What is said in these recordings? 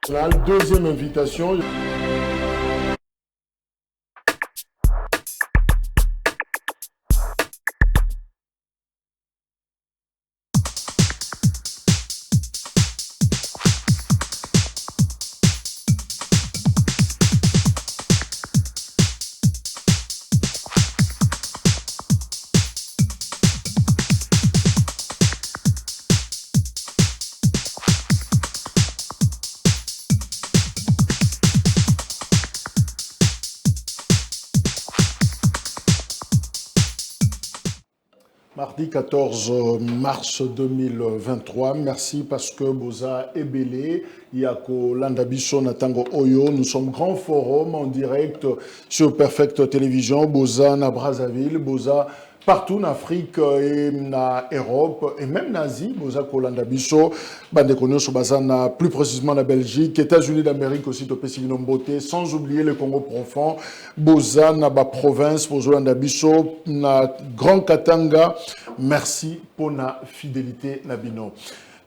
La deuxième invitation. Mardi 14 mars 2023. Merci parce que Boza Ebele, Yako Landabiso Natango Oyo. Nous sommes grand forum en direct sur Perfect Télévision. Boza na Brazzaville, Boza partout en Afrique et en Europe et même en Asie. Boza Kolanda Biso, bande connu sur Bazana, plus précisément la Belgique, États-Unis d'Amérique aussi, Topé Beauté, sans oublier le Congo profond. Boza na ba province, Bozolanda Biso, na Grand Katanga. Merci pour la fidélité Nabino.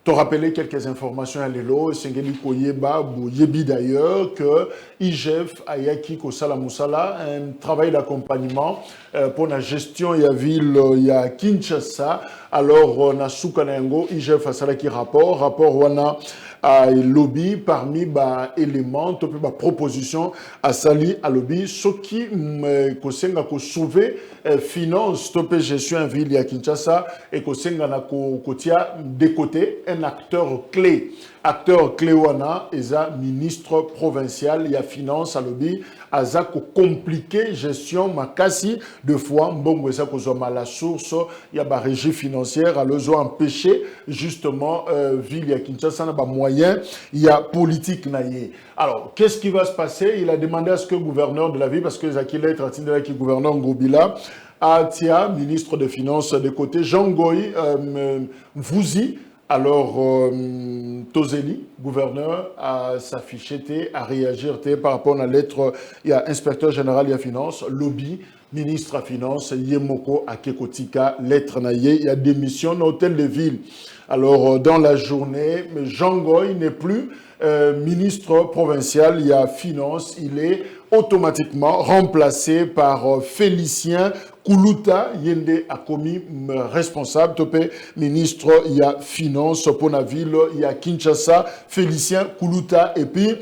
Te rappeler quelques informations à l'élo, Sengeli Koyeba, Yebi d'ailleurs, que IGF Ayaki Kosala Moussala, un travail d'accompagnement pour la gestion, il y a ville, il y a Kinshasa, alors on a Soukanengo, IGF Asala qui rapport wana à lobby parmi les éléments, les propositions à Sali à lobby, ce qui kosenga ko sauver finance, topé gestion en ville à Kinshasa et kosenga na kotia de côté un acteur clé wana eza ministre provincial ya finance à lobby aza ko compliqué gestion makasi de fois mbongo eza ko zoma la source ya ba régie financière à lezo empêcher justement ville ya Kinshasa na ba moyen il y a politique naïe. Alors qu'est-ce qui va se passer? Il a demandé à ce que le gouverneur de la ville, parce que Zakila est Tratindela qui est gouverneur Ngobila, Atia, ministre des Finances de côté, Jean Goy Mvouzi, alors Tozeli, gouverneur, à s'afficher, à réagir par rapport à la lettre, il y a inspecteur général, il y a finance, lobby, ministre à finance, Yemoko Akekotika, lettre naïe, il y a démission dans l'hôtel de ville. Alors dans la journée, Jean Goy n'est plus ministre provincial, il y a finance, il est automatiquement remplacé par Félicien Koulouta, Yende a commis responsable, topé ministre, il y a finance pour la ville, il y a Kinshasa, Félicien Koulouta, et puis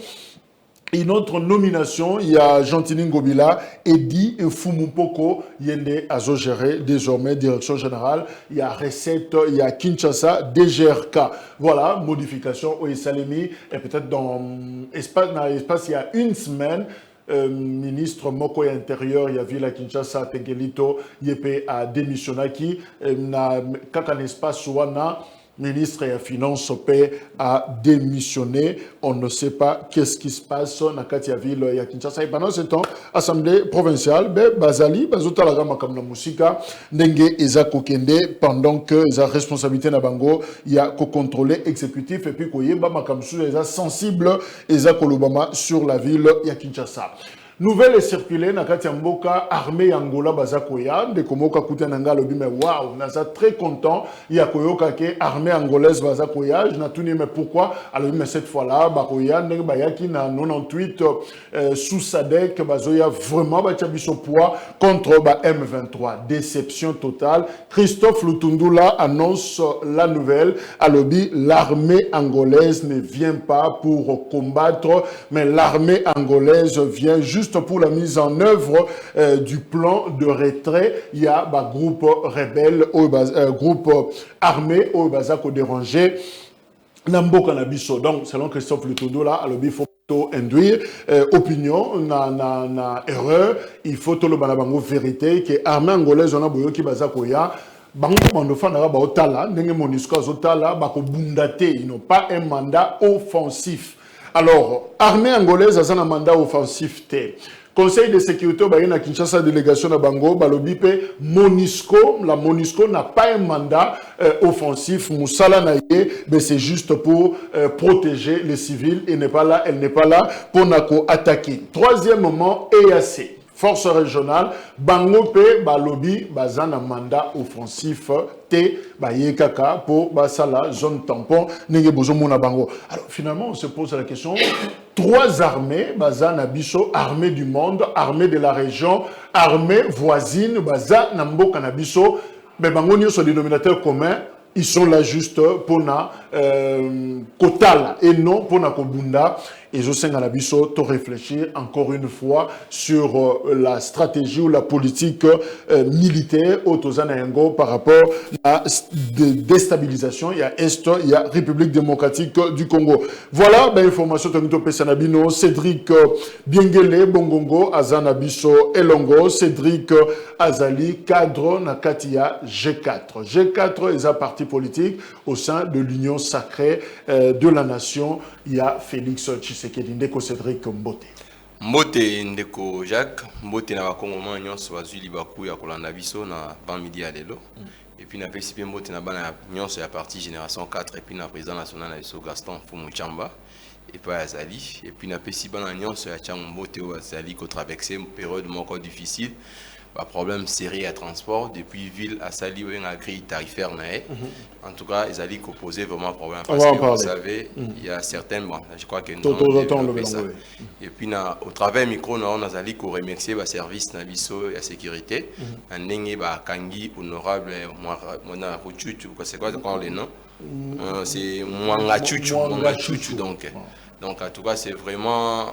une autre nomination, il y a Gentini Ngobila, Edi Fumupoko, Yende Azogéré, désormais direction générale, il y a Recette, il y a Kinshasa, DGRK. Voilà, modification au Salemi, et peut-être dans l'espace, il y a une semaine, ministre Moko intérieur, il y a Villa Kinshasa, Tegelito, Yepe a démissionné qui, na kaka espace wana, ministre des Finances a démissionné. On ne sait pas qu'est-ce qui se passe dans la ville de Kinshasa. Et pendant ce temps, l'Assemblée provinciale, Bazali, Bazotalaga Makamna Musika, Nenge Eza Kokende, pendant que la responsabilité na bango, il y a co-contrôlé exécutif et puis Koyeba Makamsu, Eza sensible, Eza Kolobama sur la ville de Kinshasa. Nouvelle est circulée, Nakati Mboka, armée Angola Bazakoya, de Komoka Koutenanga le bime, waouh, Naza très content, il y a Koyoka ke armée angolaise Bazakoya, je n'ai tout dit, mais pourquoi? Alors, mais cette fois-là, Bakoya, Bayaki na 98 sous Sadek, Bazoya vraiment Bachabiso poids contre M23. Déception totale. Christophe Lutundula annonce la nouvelle. À l'objet, l'armée angolaise ne vient pas pour combattre, mais l'armée angolaise vient juste pour la mise en œuvre du plan de retrait. Il y a un groupe rebelle, groupe armé au Bazako dérangé. Nambo Kanabiso. Donc, selon Christophe Lutondo, il faut induire opinion, na erreur, il faut tout le banabango vérité, que l'armée angolaise, on a besoin qui Bazakoya. Bango Mandofana ba otala, ndenge Monusco azotala, bako bundate, ils n'ont pas un mandat offensif. Alors, armée angolaise a un mandat offensif. Conseil de sécurité à Kinshasa, délégation à Bango, Balobipe, Monusco, la Monusco n'a pas un mandat offensif. Moussala Naye, mais c'est juste pour protéger les civils. Elle n'est pas là pour attaquer. Troisièmement, EAC. force régionale bango pe balobi bazana mandat offensif te bayekaka pour basala zone tampon nenge bozomona bango. Alors finalement on se pose la question, trois armées bazana biso, armée du monde, armée de la région, armée voisine bazana mboka na biso, mais bango nyonso dénominateur commun. Ils sont là juste pour na kotal et non pour na kobunda. Et je sais à biso to réfléchir encore une fois sur la stratégie ou la politique militaire au Tozanayango par rapport à la déstabilisation. Il y a Est, il y a République démocratique du Congo. Voilà, ben information Tonito Pesanabino, Cédric Biengele, Bongongo, Azana Biso, Elongo, Cédric Azali, cadre Nakatia G4. G4 est un parti politique au sein de l'Union sacrée de la nation. Il y a Félix Tshisekedi, Ndeko Cédric Mbote. Mbote Ndeko Jacques, Mbote na bakongoma nyonso bazwi libaku ya kolanda biso na ban midi ya lelo. Et puis na PCP Mbote na bana nyonso ya parti Génération 4 et puis na président national na biso Gaston Fumuchamba et pas Azali. Et puis na PCP bana nyonso ya Tchango Mbote o Azali ko traverser une période moko difficile. Pas problème sérieux à transport depuis ville à Sali ou une grille tarifaire. En tout cas, ils allaient poser vraiment problème parce que vous savez, il y a certaines, bon, je crois que nous ça. Et puis au travers micro, nous avons allé remercier le service Nabiso et la sécurité. Un dingue Kangi honorable Mona Ruchuchu, c'est quoi les noms? C'est Mwangachuchu donc en tout cas c'est vraiment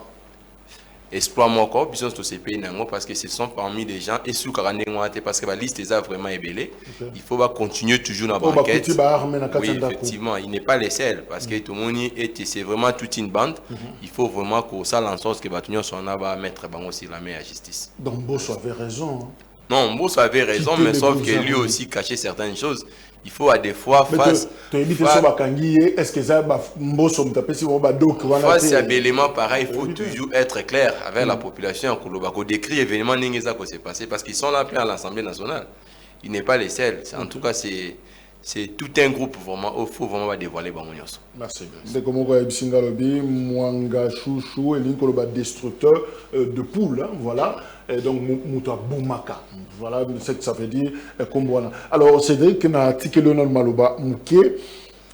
exploit mon corps, puisque c'est pays parce que ce sont parmi les gens et sous parce que la liste est vraiment ébellée. Il faut continuer toujours dans la banquette. Oui, effectivement, il n'est pas les seuls parce que tout le monde c'est vraiment toute une bande. Il faut vraiment que ça en sorte que Batunion soit là mettre aussi la main à la justice. Donc Bosso avait raison. Non, Bosso avait raison, mais sauf que lui aussi cachait certaines choses. Il faut à des fois face à l'élément pareil, il faut toujours être clair avec la population pour décrire l'événement qui s'est passé parce qu'ils sont là à l'Assemblée nationale. Il n'est pas les seuls. En tout cas, c'est tout un groupe vraiment. Il faut vraiment dévoiler Bamonyos. Merci. C'est comme on dit, Mwanga Chouchou et l'incoloba destructeur de poules. Voilà. Et donc, Mouta Boumaka. Voilà ce que ça veut dire. Alors, Cédric, na article Leonard Maloba Mouké.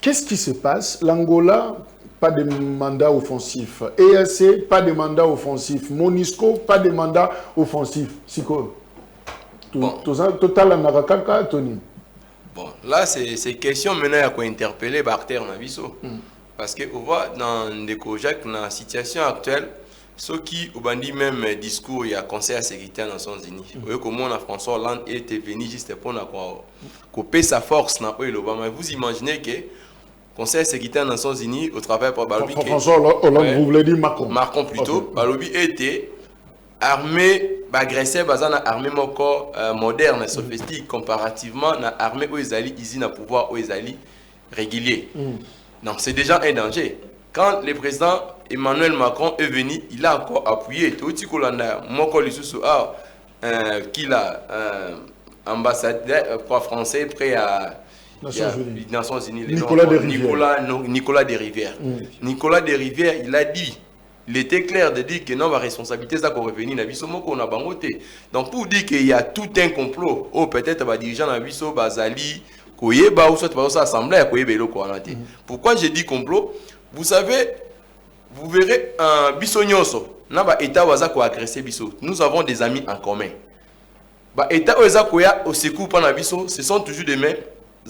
Qu'est-ce qui se passe? L'Angola, pas de mandat offensif. EAC, pas de mandat offensif. Monisco, pas de mandat offensif. Siko. Total Narakaka, Tony. Bon, là, c'est question maintenant à quoi interpeller Barter Nabiso. Parce que on voit dans Ndeko Jacques, dans la situation actuelle, ceux qui ont bandit même discours, il y a Conseil à sécurité des Nations Unies. Vous voyez comment François Hollande était venu juste pour couper sa force dans l'Obama. Vous imaginez que Conseil à sécurité des Nations Unies, au travers de Balobi. François Hollande, vous voulez dire Macron. Macron plutôt. Okay. Balobi était armée, agressé, armée moderne, sophistique, comparativement à l'armée où ils allaient, ils ont pouvoir où ils allaient régulier. Donc c'est déjà un danger. Quand le président Emmanuel Macron est venu, il a encore appuyé. Tout ce qu'on a, qu'il a ambassadeur français près à Nations Unies. Nicolas Desrivières. Nicolas Desrivières, il a dit, il était clair de dire que non, la responsabilité, ça qu'on revenir dans Bissau, qu'on a bangoté. Donc pour dire qu'il y a tout un complot, ou peut-être les dirigeants dans Bissau, Bazali, Koyeba, ou soit par assemblée, Koyeba, pourquoi j'ai dit complot? Vous savez, vous verrez un Bissonioso, n'a État waza ko agressé Bisso. Nous avons des amis en commun. Ba État waza koya au secours pendant Bisso, ce sont toujours des mêmes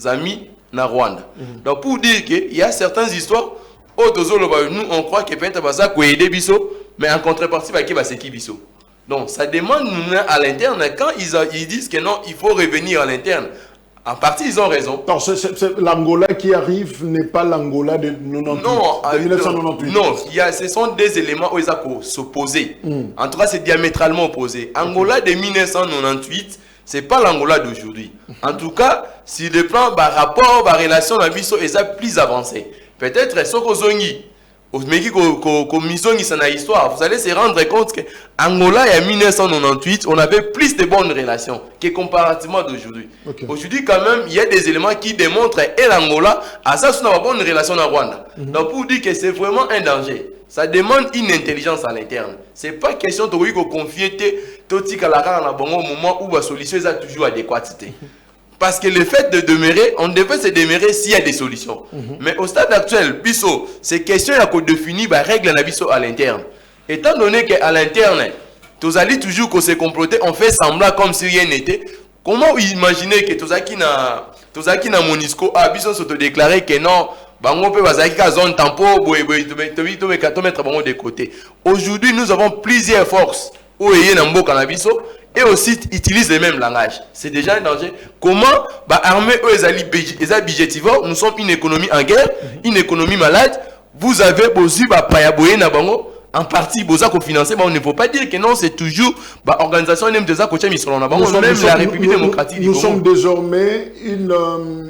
amis na Rwanda. Donc pour dire qu'il y a certaines histoires, nous on croit que peut-être waza ko aider Bisso, mais en contrepartie va qui va c'est qui Bisso. Donc ça demande nous à l'interne quand ils disent que non, il faut revenir à l'interne. En partie, ils ont raison. L'Angola qui arrive n'est pas l'Angola de 1998. Non, ce sont des éléments où ils ont s'opposer. En tout cas, c'est diamétralement opposé. Angola de 1998, ce n'est pas l'Angola d'aujourd'hui. En tout cas, si le plan, rapport, relation, la mission est plus avancée. Peut-être, ce que Vous allez se rendre compte que Angola, en 1998, on avait plus de bonnes relations que comparativement d'aujourd'hui. Okay. Aujourd'hui, quand même, il y a des éléments qui démontrent que l'Angola a ça une bonne relation à Rwanda. Donc, pour dire que c'est vraiment un danger, ça demande une intelligence à l'interne. Ce n'est pas question de confier tout au moment où la solution est toujours adéquate. Parce que le fait de demeurer, on devait se demeurer s'il y a des solutions. Mais au stade actuel, c'est question de définir les règles à l'interne. Étant donné qu'à l'interne, tous allez toujours qu'on se comploter, on fait semblant comme si rien n'était. Comment imaginer que tous qui na Monisco a déclaré que non, bango peut bazaki zone tempo mettre de côté. Aujourd'hui, nous avons plusieurs forces où il y a un cannabis et aussi utilisent le même langage. C'est déjà un danger. Comment armer eux les budgétivores, nous sommes une économie en guerre, une économie malade. Vous avez aussi payaboye na bango en partie boza financé, on ne peut pas dire que non, c'est toujours l'organisation même des accords même la République démocratique du Congo. Nous sommes désormais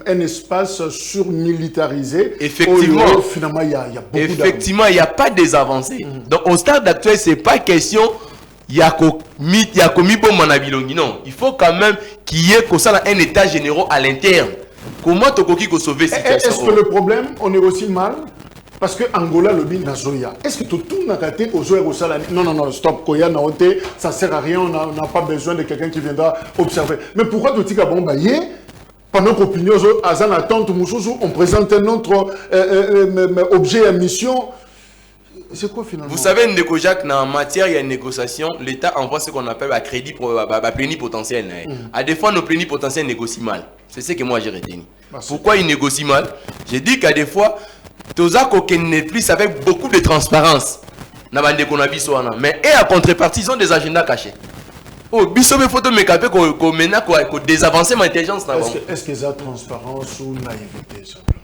un espace surmilitarisé. Effectivement. Finalement, il y a beaucoup effectivement, il n'y a pas des avancées. Donc au stade actuel, c'est pas question il y a commis bon manabilongi. Non, il faut quand même qu'il y ait un état général à l'interne. Comment tu peux sauver cette situation? Est-ce que le problème, on négocie mal? Parce que Angola le bin nazoya. Est-ce que tout n'a raté aux joueurs au salami? Non, stop, Koya n'a ôté, ça sert à rien, on n'a pas besoin de quelqu'un qui viendra observer. Mais pourquoi tout le monde bombaye? Pendant qu'opinion, on présente un autre objet à mission. C'est quoi finalement? Vous savez, Ndeko Jacques, en matière, il y a une négociation. L'État envoie ce qu'on appelle un crédit plénipotentiel. À des fois, nos plénipotentiels négocient mal. C'est ce que moi j'ai retenu. Pourquoi ils négocient mal? J'ai dit qu'à des fois, Toza n'est plus avec beaucoup de transparence. Mais et à contrepartie, ils ont des agendas cachés. Oh, biso be photo mécapé qu'on mena qu'on désavancer ma intelligence. Est-ce qu'il y a transparence ou naïveté simplement?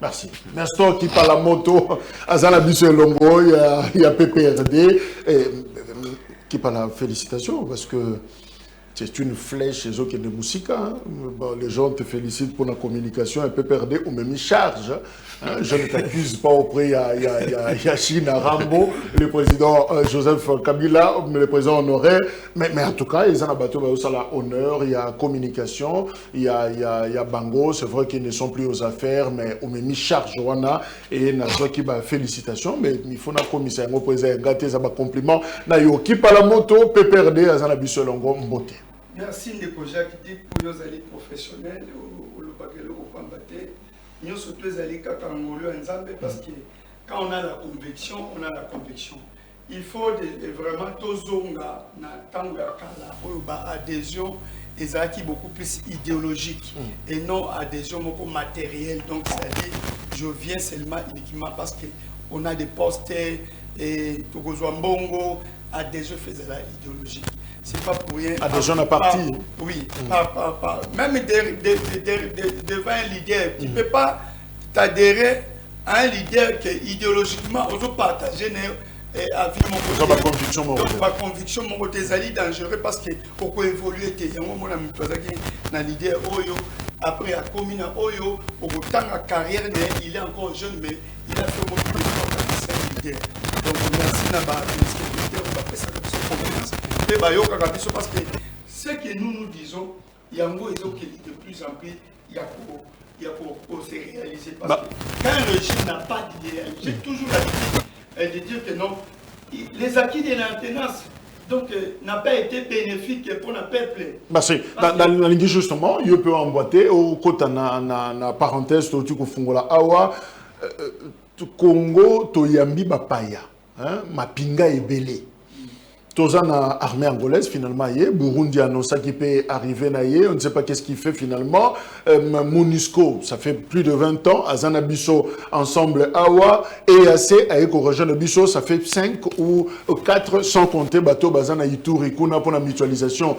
Merci. Nestor qui parle la moto, Azala Bisso Longo, il y a PPRD, qui parle la félicitation parce que c'est une flèche chez eux qui est de musique. Bon, les gens te félicitent pour la communication, un PPRD ou même charge. Hein. Je ne t'accuse pas auprès, il y a China Rambo, le président Joseph Kabila, le président honoraire. Mais en tout cas, ils ont abattu l'honneur, il y a communication, il y a Bango. C'est vrai qu'ils ne sont plus aux affaires, mais on met charge et il y a félicitations. Mais il faut que le commissaire, le président, gâter ça compliment. Nayo qui parle la moto, PPRD, Azana Bissolongo, Mbote. Merci Ndeko Jacques qui dit pour nos alliés professionnels ou le bagage au Pambaté. Nous sommes tous alliés parce que quand on a la conviction, on a la conviction. Il faut vraiment tous adhésion des acquis beaucoup plus idéologiques et non adhésion beaucoup matérielle. Donc c'est-à-dire je viens seulement uniquement parce que on a des posters et Togozouambongo adhésion faisait la idéologie. C'est pas pour rien. Adhésion à parti. Oui, même devant un leader, tu ne peux pas t'adhérer à un leader qui idéologiquement, on peut partager ma conviction, ma conviction, mon côté dangereux parce que pour évoluer, dans leader Oyo, après à commune Oyo, pour autant la carrière, il est encore jeune, mais il a fait beaucoup de temps dans leader. Donc merci Naba, parce que ce que nous disons, il y a de plus en plus, il y a pour se réaliser. Parce que quand un régime n'a pas d'idéal, j'ai toujours l'habitude de dire que non, les acquis de l'alternance n'a pas été bénéfique pour le peuple. Merci. Dans l'idée justement, il peut emboîter au côté na parenthèse, tu as fungola awa Congo toyambi bapaya, mapinga ebele. Toza na armée angolaise finalement, Burundi annonce qui peut arriver, on ne sait pas qu'est-ce qu'il fait finalement. MONUSCO, ça fait plus de 20 ans, Azana Bisso ensemble Awa, EAC avec Région de Bisso, ça fait 5 ou 4 sans compter bateau Bazana Ituri Kuna pour la mutualisation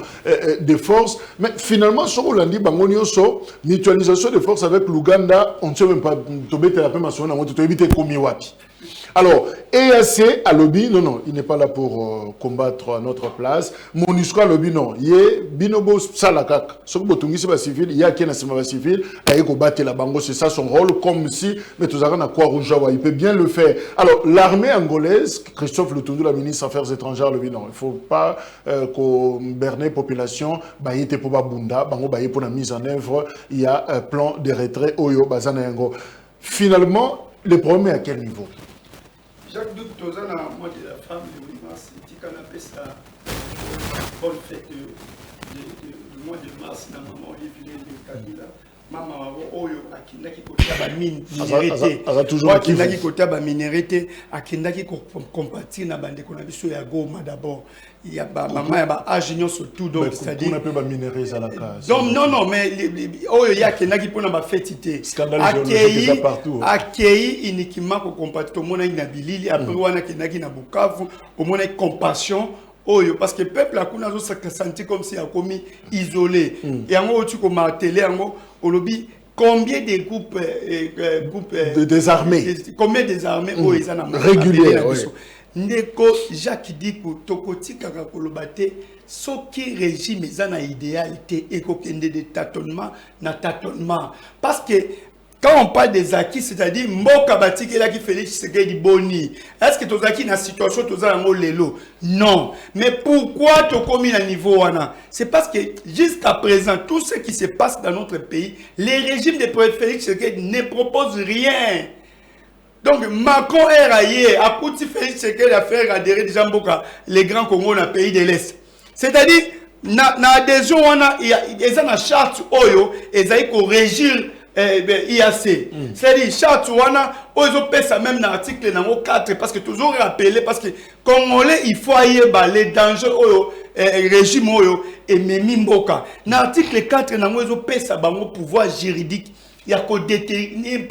des forces. Mais finalement, sur Rolandi Bangonioso, mutualisation des forces avec l'Ouganda, on ne sait même pas, Tobete la même on éviter Komiwapi. Alors, EAC à lobby, non, il n'est pas là pour combattre combattre à notre place. MONUSCO lobi non, yé binobo salakak. Ce que botungisi ba civil, il y a qui na sima ba civil, aye ko battre la bango, c'est ça son rôle, comme si mais tous na quoi rouge, il peut bien le faire. Alors l'armée angolaise, Christophe Lutundu, la ministre des Affaires étrangères, lobi non, il faut pas qu'on berne population, ba yete pour ba bunda, bango ba yé pour la mise en œuvre, il y a un plan de retrait oyo bazana yango. Finalement, le problème est à quel niveau? Jacques Douk, Tozan, moi de la femme de mars, on appelle ça bonne fête du mois de mars, dans maman Olivier de Kabila. Maman Oyo, Akindaki Kotaba minéralité. Akindaki Kotaba minéralité, Akindaki compatir na bande qu'on a vu sur la Goma d'abord. Il y a maman, il y a Agignon surtout, donc c'est-à-dire. On appelle minéralité à la case. Donc non, mais Oyo, il y a Akindaki pour la fêtité. Scandale géologique partout. Accueilli uniquement pour compatir tout le monde na Bilili, après on a Akindaki na Bukavu, au moins compassion. Parce que le peuple a senti comme si il a commis isolé. Et en gros, tu comme télé, en gros, combien de groupes désarmés, combien désarmés réguliers. Ndeko Jacques dit que tokoti kaka kolobate soki régime ezana idéalité et kokende de tâtonnement na tâtonnement parce que quand on parle des acquis, c'est-à-dire Mboka Batiki là qui Félix Tshisekedi Boni, est-ce que tu as une situation tu as un lelo? Non. Mais pourquoi tu as commis à niveau wana? C'est parce que jusqu'à présent, tout ce qui se passe dans notre pays, les régimes de Félix Tshisekedi ne proposent rien. Donc Macron est raillé, a pouti Félix Tshisekedi à faire adhérer déjà Mboka, les grands Congo dans le pays de l'Est. C'est-à-dire, na adhésion wana, il y a une charte oyo, et ça y régir IAC. C'est-à-dire, charte wana, ils ont ça même dans l'article 4, parce que toujours rappelé, parce que Congolais, il faut aller les dangers oyo, régime oyo, et Memi Mboka. Dans l'article 4, ils ont ça pouvoir juridique. Il y a qu'on déterminer,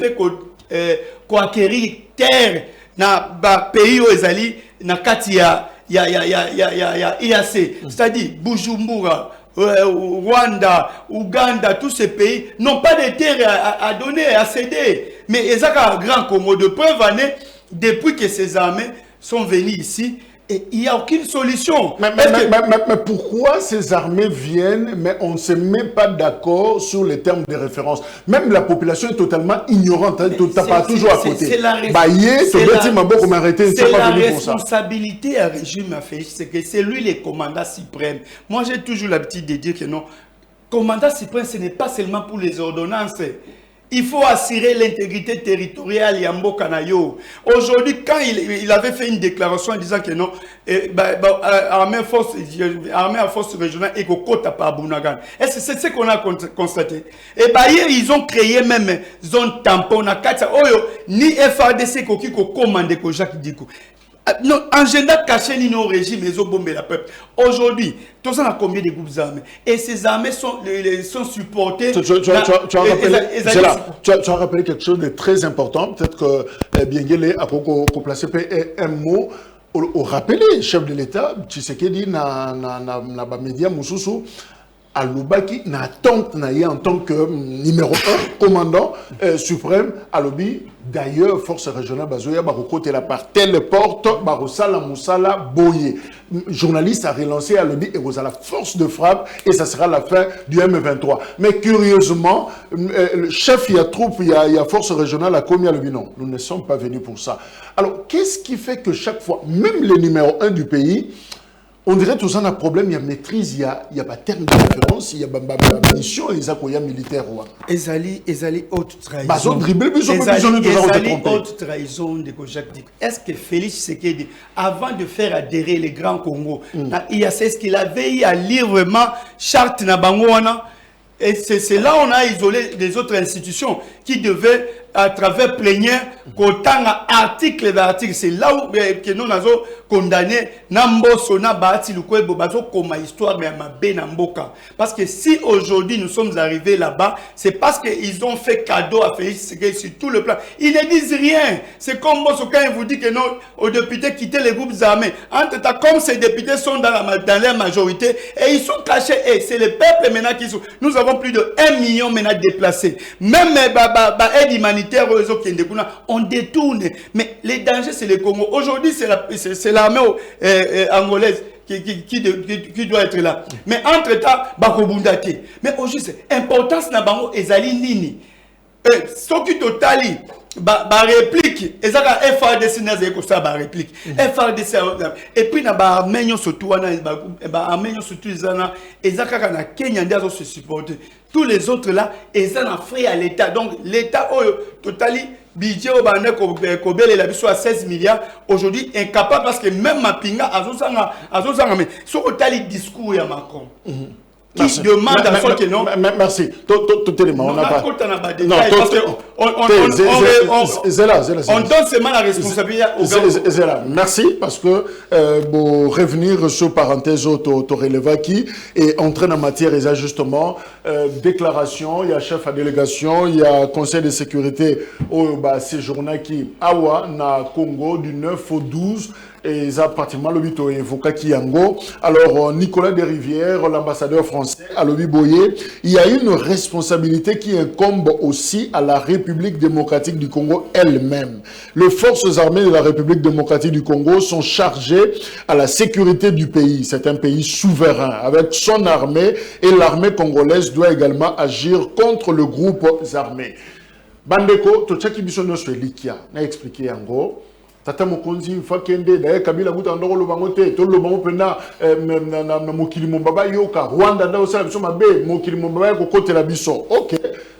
qu'on acquérir terre dans le pays où ils allaient, dans Katia, il y a IAC. C'est-à-dire, Bujumbura, Rwanda, Ouganda, tous ces pays n'ont pas de terre à donner, à céder. Mais ils ont un grand Congo de preuve depuis que ces armées sont venues ici. Et il n'y a aucune solution. Mais pourquoi ces armées viennent, mais on ne se met pas d'accord sur les termes de référence? Même la population est totalement ignorante, tu n'as pas toujours à côté. C'est la responsabilité à régime à faire, c'est que c'est lui le commandant suprême. Moi j'ai toujours l'habitude de dire que non, commandant suprême ce n'est pas seulement pour les ordonnances. Il faut assurer l'intégrité territoriale Yambo Kanayo. Aujourd'hui, quand il avait fait une déclaration en disant que non, armée à force régionale et qu'au côte à Bunagan. Est-ce que c'est ce qu'on a constaté? Et ils ont créé même zone tampon à Katia Oyo, ni FARDC qui commande que Jacques Diko. Non, agenda caché ni nos régimes, ils ont bombé la peuple. Aujourd'hui, tout ça a combien de groupes armés? Et ces armées sont supportées. Tu as rappelé quelque chose de très important. Peut-être que Biengele a placé un mot. Au rappeler, chef de l'État, Tshisekedi na média Moussoussou, à Lubaki, na tante na en tant que numéro 1 commandant suprême à Lobi. D'ailleurs, force régionale Bazoya Barokote la par telle porte Barosala Moussala Boye. Journaliste a relancé à Lobi et vous à la force de frappe et ça sera la fin du M23. Mais curieusement, le chef il y a troupe, il y a force régionale à Komi à Lobi. Non, nous ne sommes pas venus pour ça. Alors, qu'est-ce qui fait que chaque fois, même le numéro 1 du pays, on dirait tout ça a un problème, il y a maîtrise, il y a pas terme de référence, il y a mission, il y a militaire. Ezali haute trahison. Haute trahison de Jacques Diko. Est-ce que Félix Tshisekedi, avant de faire adhérer les grands Congo, est-ce qu'il avait à lire vraiment charte Nabangoana? Et c'est là on a isolé les autres institutions qui devaient, à travers plénière, qu'autant article vers article, c'est là où que nous avons condamné Namboso, Nabati, Lukwebo, Bazo, comme histoire, mais Namboka. Parce que si aujourd'hui nous sommes arrivés là-bas, c'est parce qu'ils ont fait cadeau à Félix Tshisekedi sur tout le plan. Ils ne disent rien. C'est comme Bosso quand il vous dit que non, aux députés quitter les groupes armés. Entre-temps, comme ces députés sont dans leur majorité, et ils sont cachés, et c'est le peuple maintenant qui sont. Nous avons plus de 1 million maintenant déplacés. Même aide humanitaire, on détourne. Mais les dangers, c'est le Congo. Aujourd'hui, c'est l'armée angolaise qui doit être là. Mais entre-temps, bakobundate. Mais au juste, importance na bango ezali nini. Ce qui totali, réplique, et ça FRDC n'a pas réplique. FRDC, et puis na arméniens surtout, arméniens surtout, et ça na Kenya n'a se supporter. Tous les autres là, et ça n'a frais à l'État. Donc l'État, totali, budget au Bane Kobel et la biso à 16 milliards. Aujourd'hui, incapable parce que même ma pinga, à mais sur le discours il y a Macron. Qui demande à son que non. Merci. Tout élément, on n'a pas. Non, on donne seulement la responsabilité au gouvernement. Merci parce que pour revenir sur parenthèse au releva qui est entré en matière et justement déclaration, il y a chef à délégation, il y a conseil de sécurité au séjourna qui awa na Congo du 9 au 12. Et ça pratiquement le bito évoqué Kiango. Alors Nicolas Desrivières, l'ambassadeur français à Lobi Boye, il y a une responsabilité qui incombe aussi à la République démocratique du Congo elle-même. Les forces armées de la République démocratique du Congo sont chargées à la sécurité du pays. C'est un pays souverain avec son armée et l'armée congolaise doit également agir contre le groupe armé. Bandeko, Tochaki Bissono Likia n'a expliqué en gros. Tata Mokonzi Fakende d'ailleurs Kabila buta ndoko lo bangote to lo bango pena na mokili mombaba yoka Rwanda nda osala biso mabe mokili mombaba ko kotela biso. OK,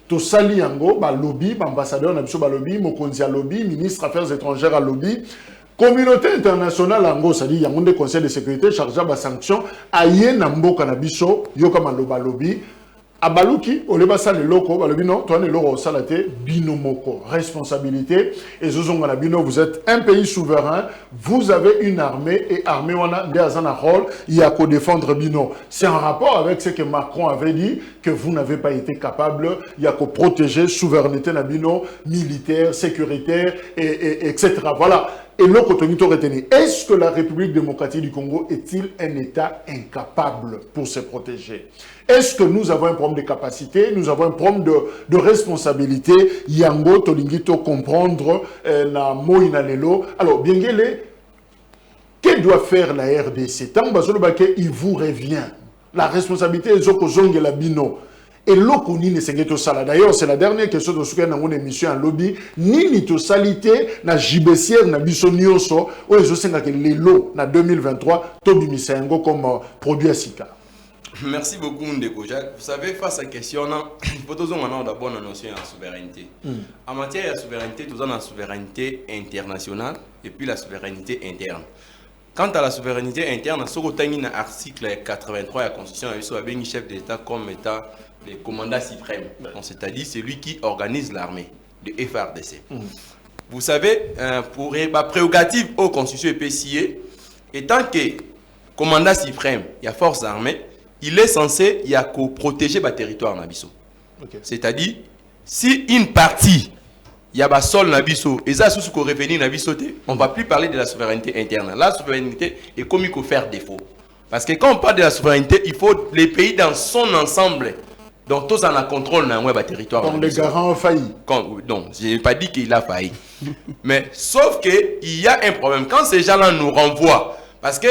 to sali yango ba lobby ba ambassadeur na biso ba lobby Mokonzi a lobby ministre affaires étrangères à lobby communauté internationale ango sali yango nde conseil de sécurité chargé ba sanction aye na mboka na biso yoka maloba lobby Abaluki, olebasa le loko, balobino, toi ne loro salate, binomoko, responsabilité. Et Zozongana Bino, vous êtes un pays souverain, vous avez une armée, et armée, on a des rôle, il y a qu'à défendre Bino. C'est en rapport avec ce que Macron avait dit, que vous n'avez pas été capable, il y a qu'à protéger souveraineté Nabino, militaire, sécuritaire, etc. Voilà. Et l'autre autorité retenue, est-ce que la République démocratique du Congo est-il un État incapable pour se protéger? Est-ce que nous avons un problème de capacité? Nous avons un problème de responsabilité? Yango Tolingito comprendre na Moïna Lelo. Alors, bien guélé, que doit faire la RDC? Tant que il vous revient. La responsabilité est de la Bino. Et l'autre ni ne s'est sala. D'ailleurs, c'est la dernière question de ce qu'on a une émission en lobby. Ni to salité na jibessière na bisonioso ou les autres que les lots na 2023 tobi misengo comme produit à Sika. Merci beaucoup Ndeko Jacques. Vous savez, face à la question, il faut d'abord une notion de souveraineté. En matière de souveraineté, nous avons la souveraineté internationale et puis la souveraineté interne. Quant à la souveraineté interne, sur l'article 83 de la Constitution, il y a un chef d'État comme État, le commandant suprême. C'est-à-dire celui qui organise l'armée, le FRDC. Vous savez, pour la prérogative aux constitutions PCA, étant que commandant suprême, il y a force armée, il est censé protéger le territoire Nabiso. C'est-à-dire, si une partie, il y a un sol Nabiso, et ça, c'est ce qu'on revenir Nabiso, on ne va plus parler de la souveraineté interne. La souveraineté est comme il faut faire défaut. Parce que quand on parle de la souveraineté, il faut les pays dans son ensemble. Donc, tous en a contrôle dans le territoire. Donc, les garants ont failli. Non, je n'ai pas dit qu'il a failli. Mais, sauf qu'il y a un problème. Quand ces gens-là nous renvoient, parce que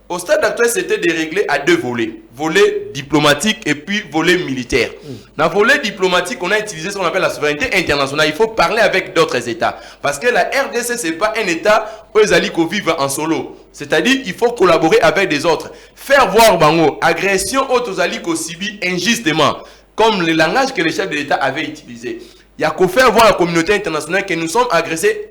au stade actuel, c'était déréglé à deux volets. Volet diplomatique et puis volet militaire. Dans le volet diplomatique, on a utilisé ce qu'on appelle la souveraineté internationale. Il faut parler avec d'autres États. Parce que la RDC, ce n'est pas un État où les alliés vivent en solo. C'est-à-dire qu'il faut collaborer avec des autres. Faire voir Bango, agression aux alliés subit injustement. Comme le langage que les chefs de l'État avaient utilisé. Il y a qu'à faire voir à la communauté internationale que nous sommes agressés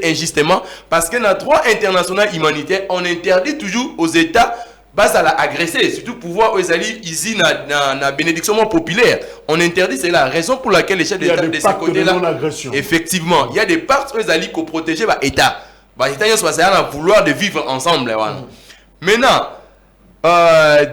injustement parce que dans le droit international humanitaire, on interdit toujours aux États à l'agresser, surtout pouvoir aux alliés ici dans la bénédiction populaire. On interdit, c'est la raison pour laquelle les chefs de l'État de ce côté-là, effectivement, il y a des pactes aux alliés qui protègent l'État. L'État sont à vouloir de vivre ensemble. Maintenant,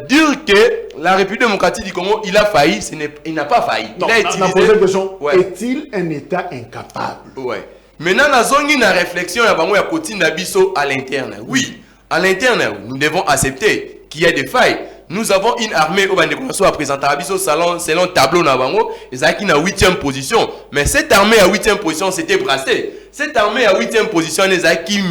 dire que la République démocratique du Congo, il a failli, il n'a pas failli. Non, il a posé la question, est-il un État incapable? Ouais. Maintenant, la zone de réflexion, il y a côté Nabiso à l'interne. Oui, à l'interne, nous devons accepter qu'il y a des failles. Nous avons une armée au Bandeko à présenter Nabiso selon tableau Nabango, ils ont qui na 8e position. Mais cette armée à 8e position, c'était brassé. Cette armée à 8e position, ils ont qui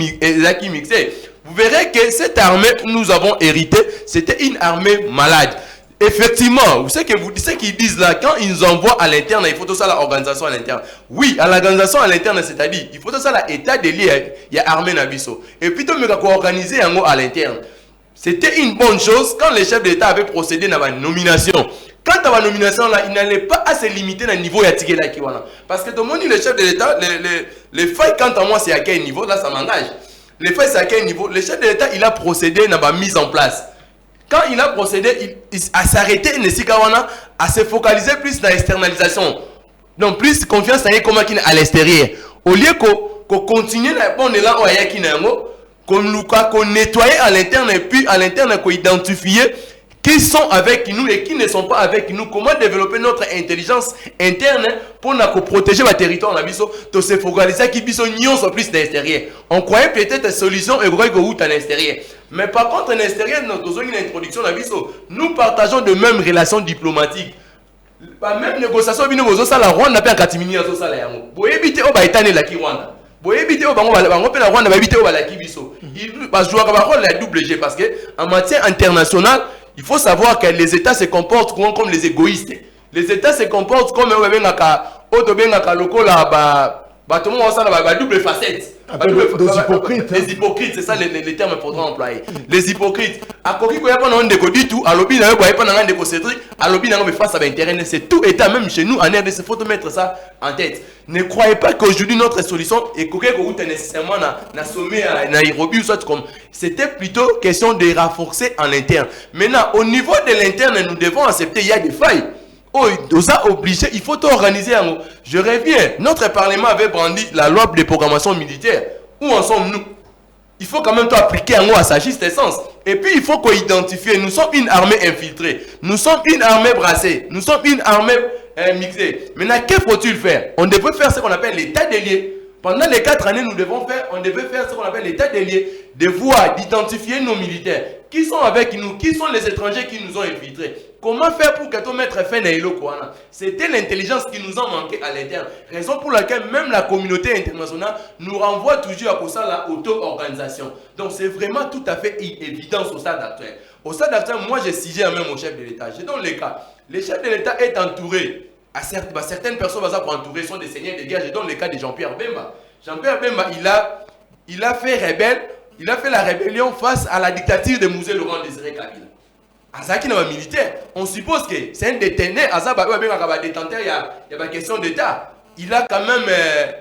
mixé. vous verrez que cette armée que nous avons héritée, c'était une armée malade. Effectivement, ce qu'ils disent là, quand ils nous envoient à l'interne, il faut tout ça l'organisation à l'interne. Oui, à l'organisation à l'interne, c'est-à-dire, il faut tout ça l'état de lié, il y a armée Nabiso. Et puis, tout le monde a organisé un mot à l'interne. C'était une bonne chose quand les chefs d'État avaient procédé à la nomination. Quant à la nomination là, il n'allait pas à se limiter à un niveau yatique là qui voilà. Parce que tout le monde dit les chefs de l'État, les failles quant à moi c'est à quel niveau, là ça m'engage. Les failles c'est à quel niveau, le chef de l'État il a procédé à la mise en place. Quand il a procédé à s'arrêter à se focaliser plus dans l'externalisation. Donc plus confiance à l'extérieur. Au lieu qu'on continue à bon là qu'on nettoie à l'interne et puis à l'interne qu'on identifie qui sont avec nous et qui ne sont pas avec nous. Comment développer notre intelligence interne pour protéger le territoire de se focaliser qui sont plus d'extérieur. On croyait peut-être une solution et à l'extérieur. Mais par contre, à l'extérieur, nous avons une introduction nous partageons de mêmes relations diplomatiques. La même négociation, nous avons la Rwanda et Katimini. Vous évitez la Rwanda. Vous évitez la Rwanda, vous évitez la Kibiso. Parce que la double G. Parce qu'en matière internationale, il faut savoir que les États se comportent comme les égoïstes. Les États se comportent comme la double facette. Des hypocrites. Les hypocrites, c'est ça les termes qu'il faudra employer. Les hypocrites. À quoi il y a pas de du tout, à l'objet n'a pas de Cédric, à l'objet n'a pas face à l'intérêt. C'est tout État, même chez nous, en RDC, il faut mettre ça en tête. Ne croyez pas qu'aujourd'hui notre solution est que nécessairement na sommet à Nairobi ou soit comme. C'était plutôt question de renforcer en interne. Maintenant, au niveau de l'interne, nous devons accepter il y a des failles. Oh, nous a obligé, il faut tout organiser. Je reviens, notre Parlement avait brandi la loi de programmation militaire. Où en sommes-nous? Il faut quand même tout appliquer à sa juste essence. Et puis il faut qu'on identifie, nous sommes une armée infiltrée, nous sommes une armée brassée, nous sommes une armée mixée. Maintenant, que faut-il faire? On devait faire ce qu'on appelle l'état des lieux. Pendant les 4 années, on devait faire ce qu'on appelle l'état des lieux, de voir, d'identifier nos militaires. Qui sont avec nous? Qui sont les étrangers qui nous ont infiltrés? Comment faire pour que tout mettre fin à Ilokwana? C'était l'intelligence qui nous a manqué à l'interne. Raison pour laquelle même la communauté internationale nous renvoie toujours à ça la auto-organisation. Donc c'est vraiment tout à fait évident au stade actuel. Au stade actuel, moi j'ai sigé même au chef de l'État. J'ai dans le cas, le chef de l'État est entouré. Certaines personnes pour entourer sont des seigneurs de guerre. J'ai dans le cas de Jean-Pierre Bemba. Jean-Pierre Bemba, il a fait la rébellion face à la dictature de Mouzé Laurent Désiré Kabila. Azaki n'est pas militaire. On suppose que c'est un déteneur. Azaba détenteur, il y a une question d'État. Il a quand même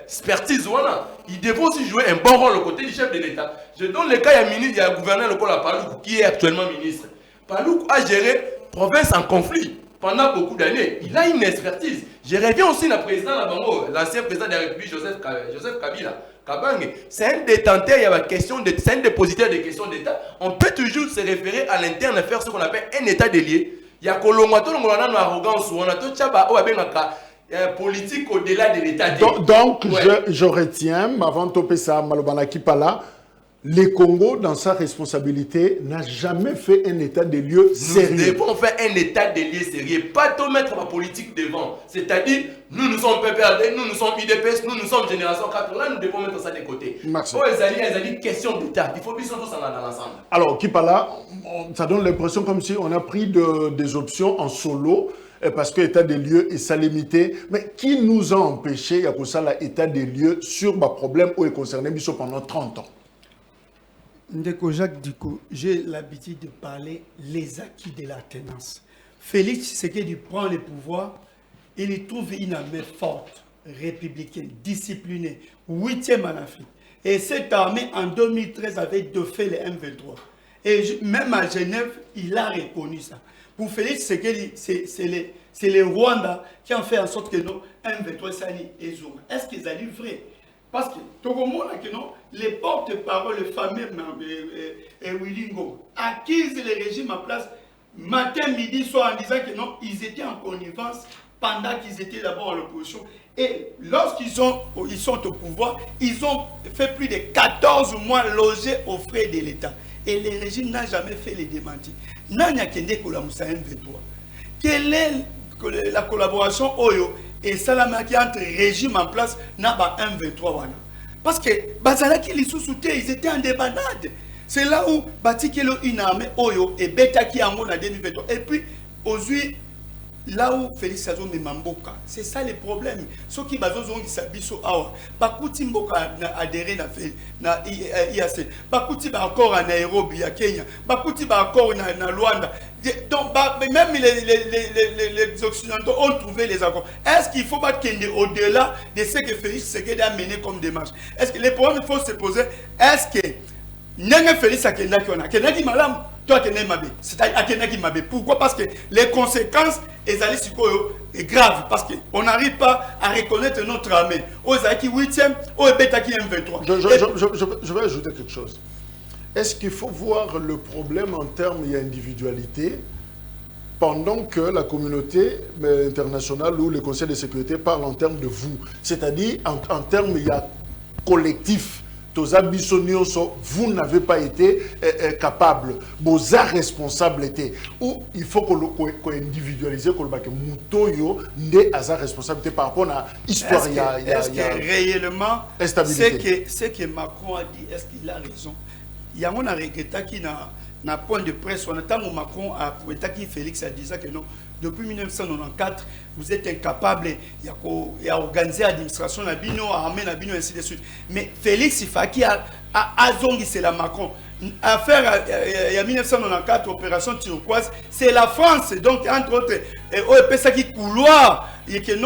expertise. Il devait aussi jouer un bon rôle aux côtés du chef de l'État. Je donne le cas, il y a un gouverneur local à Palouk qui est actuellement ministre. Palouk a géré province en conflit pendant beaucoup d'années. Il a une expertise. Je reviens aussi le président l'ancien président de la République, Joseph Kabila. C'est un détenteur, il y a une question c'est un dépositaire de questions d'État. On peut toujours se référer à l'interne et faire ce qu'on appelle un état délié. Il y a une arrogance, on a tout politique au-delà de l'état délié. Donc, ouais. je retiens, avant de toper ça, Malobana Kipala, le Congo, dans sa responsabilité, n'a jamais fait un état des lieux sérieux. Nous devons faire un état des lieux sérieux, pas tout mettre la politique devant. C'est-à-dire, nous sommes PPRD, nous sommes IDPS, nous sommes Génération 4. Là, nous devons mettre ça de côté. Merci. Oh, il y a une question d'État. Il faut bien tous dans l'ensemble. Alors, Kipala, ça donne l'impression comme si on a pris des options en solo. Parce que l'état des lieux est sa limité. Mais qui nous a empêché, il y a ça l'état des lieux sur le problème où est concerné pendant 30 ans? Ndeko Jacques Diko, j'ai l'habitude de parler les acquis de la tenance. Félix Tshisekedi prend le pouvoir, il y trouve une armée forte, républicaine, disciplinée, 8e en Afrique. Et cette armée, en 2013, avait défait les M23. Et même à Genève, il a reconnu ça. Pour Félix Tshisekedi, c'est les Rwandais qui ont fait en sorte que nos M23 s'allient et Zoum. Est-ce qu'ils allaient vrai? Parce que tout le monde a que non, les porte-paroles, les fameux Willingo, acquisent le régime en place matin, midi, soir en disant que non, ils étaient en connivence pendant qu'ils étaient d'abord en opposition. Et lorsqu'ils sont au pouvoir, ils ont fait plus de 14 mois logés aux frais de l'État. Et le régime n'a jamais fait les démentis. Nanya Kende Kolamusa M23. Quelle est la collaboration Oyo et Salamaki entre régime en place n'a pas M23 wana? Parce que Bazalaki les sous-soutés, ils étaient en débandade. C'est là où Batikelo une armée Oyo et Beta qui en 2023. Et puis, aujourd'hui, là où Félix Sazo Memamboka, c'est ça le problème. Ceux qui ont Sabiso Awa, Bakuti Mboka na adhéré na IAC, Bakuti ba encore en Nairobi, à Kenya, Bakuti ba encore na Luanda. Donc, même les Occidentaux ont trouvé les accords. Est-ce qu'il faut pas qu'il y ait au-delà de ce que Félix Tshisekedi a mené comme démarche? Est-ce que les problèmes, il faut se poser, est-ce que N'engue Félix Akendaki on a Akendaki malam toi Akendaki mabe c'est-à-dire Akendaki mabe pourquoi parce que les conséquences est grave parce que on n'arrive pas à reconnaître notre armée aux Aki 8e aux Betaki M23. Je vais ajouter quelque chose. Est-ce qu'il faut voir le problème en termes d'individualité pendant que la communauté internationale ou le Conseil de sécurité parle en termes de vous, c'est-à-dire en termes collectif? Vous n'avez pas été capable, vos responsabilités. Ou il faut qu'on individualise, qu'on ait sa responsabilité par rapport à l'histoire. Est-ce que réellement, ce que Macron a dit, est-ce qu'il a raison? Il y a un regrettat qui n'a point de presse. On attend où Macron a pointé Félix a dit ça que non. Depuis 1994, vous êtes incapable d'organiser l'administration, l'armée, ainsi de suite. Mais Félix Ifaki a zongi, c'est la Macron. Affaire, il y a 1994, opération turquoise, c'est la France. Donc, entre autres, il y a qui couloir, il y a des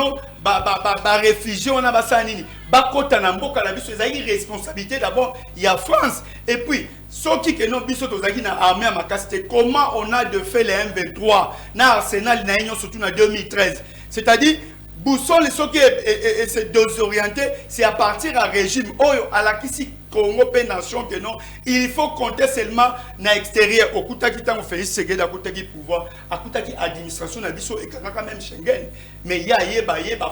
réfugiés, on a des bakota na mboka na biso ezali responsabilité d'abord il y a France et puis ceux qui que non biso tozaki na armée ma casté comment on a de fait les M23 na Arsenal na union surtout en 2013 c'est-à-dire boussole ceux qui se désorienter c'est à partir à régime à la kisi Congo pe nation que non il faut compter seulement na extérieur au kutaki tango Félix Tshisekedi à kutaki pouvoir à kutaki administration na biso et quand même Schengen mais il y a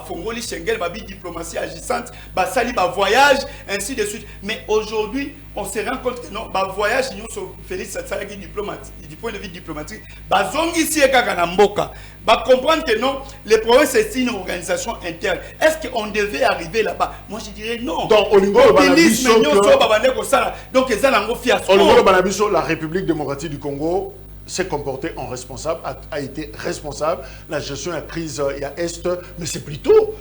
fongoli Schengen ba diplomatie agissante ba sali ba voyage ainsi de suite mais aujourd'hui on se rend compte que non ba voyage nous sur Félix Tshisekedi diplomatique du point de vue diplomatique ba zongi ici et kaka na mboka ba comprendre que non les provinces c'est une organisation interne est-ce qu'on devait arriver là-bas moi je dirais non donc au niveau donc la République démocratique du Congo s'est comportée en responsable, a été responsable. La gestion de la crise il y a Est, mais c'est plutôt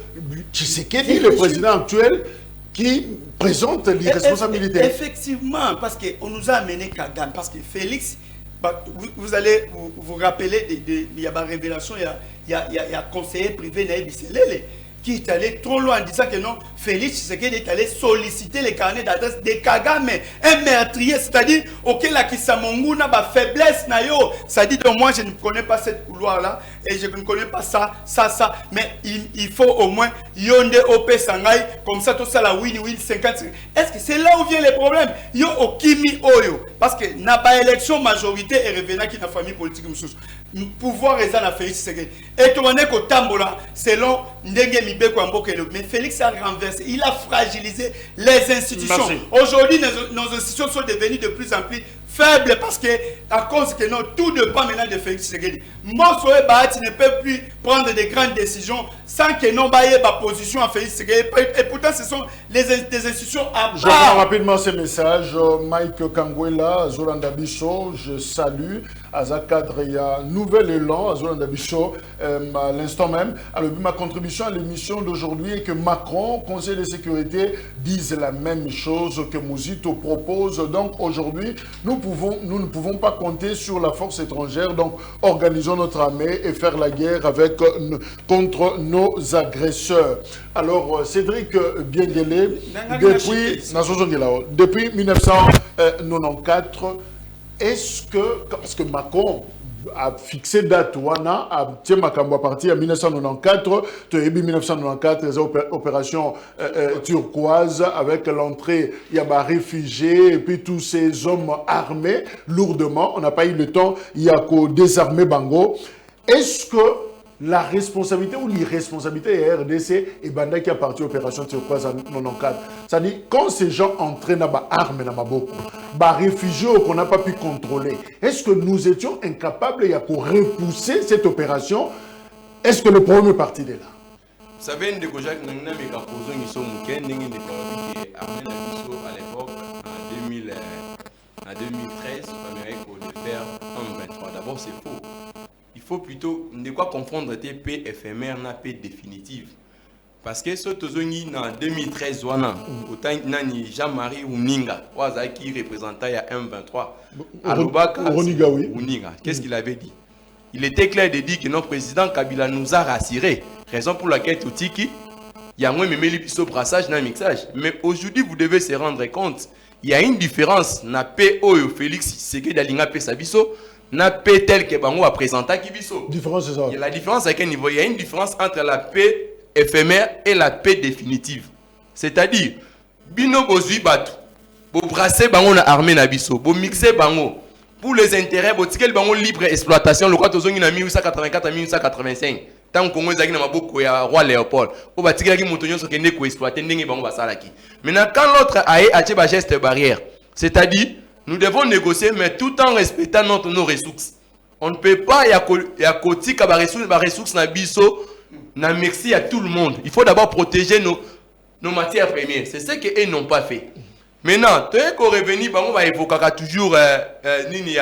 Tshisekedi, le président actuel, qui présente l'irresponsabilité. Effectivement, parce qu'on nous a amené Kagame, parce que Félix, vous allez vous rappeler, il y a des révélations, il y a conseiller privé Naïb Selele qui est allé trop loin en disant que non, Félix Tshisekedi est allé solliciter les carnets d'adresse de Kagame, un meurtrier, c'est-à-dire, ok, la Kisamongu n'a pas faiblesse, ça dit donc moi je ne connais pas cette couloir-là, et je ne connais pas ça, mais il faut au moins Yonde Ope Sangai, comme ça tout ça la win-win 50. Est-ce que c'est là où vient le problème? Yo Okimi Oyo, parce que n'a pas élection majorité et revenant qui n'a famille politique, pouvoir raison à Félix Tshisekedi. Et tout le monde est tambola, selon Ndenge Mibeko Mboke, mais Félix a renversé, il a fragilisé les institutions. Aujourd'hui, nos institutions sont devenues de plus en plus faibles parce que, à cause que non, tout dépend maintenant de Félix Tshisekedi. Mossoé Bahati ne peut plus prendre de grandes décisions sans que non baille ma position à Félix Tshisekedi. Et pourtant, ce sont des institutions à part. Je prends rapidement ces messages. Mike Kangwela, Zolanda Bicho, je salue. Aza cadre, il y a un nouvel élan à Zolanda Bicho à l'instant même. Alors, ma contribution à l'émission d'aujourd'hui est que Macron, Conseil de sécurité, disent la même chose que Mouzito propose. Donc aujourd'hui, nous ne pouvons pas compter sur la force étrangère. Donc organisons notre armée et faire la guerre contre nos agresseurs. Alors Cédric Bienguele, depuis 1994, est-ce que, parce que Macron a fixé date wana a Makambo à partir de 1994 1994 opération turquoise avec l'entrée il y a des réfugiés et puis tous ces hommes armés lourdement on n'a pas eu le temps il y a qu'au désarmer Bango. Est-ce que la responsabilité ou l'irresponsabilité est RDC et Banda qui a parti opération turquoise en 94. C'est-à-dire, quand ces gens entraient dans les armes, dans les réfugiés qu'on n'a pas pu contrôler, est-ce que nous étions incapables de repousser cette opération? Est-ce que le problème est parti de là? Vous savez, nous avons à l'époque, en en 2013, on de faire en 23. D'abord, c'est faux. Il faut plutôt ne pas confondre des paix éphémères et paix définitive. Parce que ce tozongi en 2013, autant Jean-Marie Ouninga, qui représentait à M23, Ouninga, qu'est-ce qu'il avait dit? Il était clair de dire que notre président Kabila nous a rassurés. Raison pour laquelle Toutiki, il y a moins de brassage dans le mixage. Mais aujourd'hui, vous devez se rendre compte, il y a une différence. Na paix Oyo Félix, c'est que Dalinga paix Sabiso, na paix tel que Bango a présenté Kibiso. Différence, c'est ça. La différence à quel niveau? Il y a une différence entre la paix éphémère et la paix définitive. C'est-à-dire, bino bozui batu, bo brasser bango na armée na biso, bo mixer bango pour les intérêts, bo tikel bango libre exploitation, le quoi tozongi na 1884 à 1885. Tant que Congo ezaki na maboko ya roi Léopold, o ba tikelaki moto nyonso kende ko exploiter ndenge bango basalaki. Maintenant quand l'autre a acheté ba geste barrière, c'est-à-dire nous devons négocier mais tout en respectant nos ressources. On ne peut pas ya kotika ba ressources na biso. Na merci à tout le monde. Il faut d'abord protéger nos matières premières. C'est ce qu'ils n'ont pas fait. Maintenant, tu es revenu, on va évoquer toujours une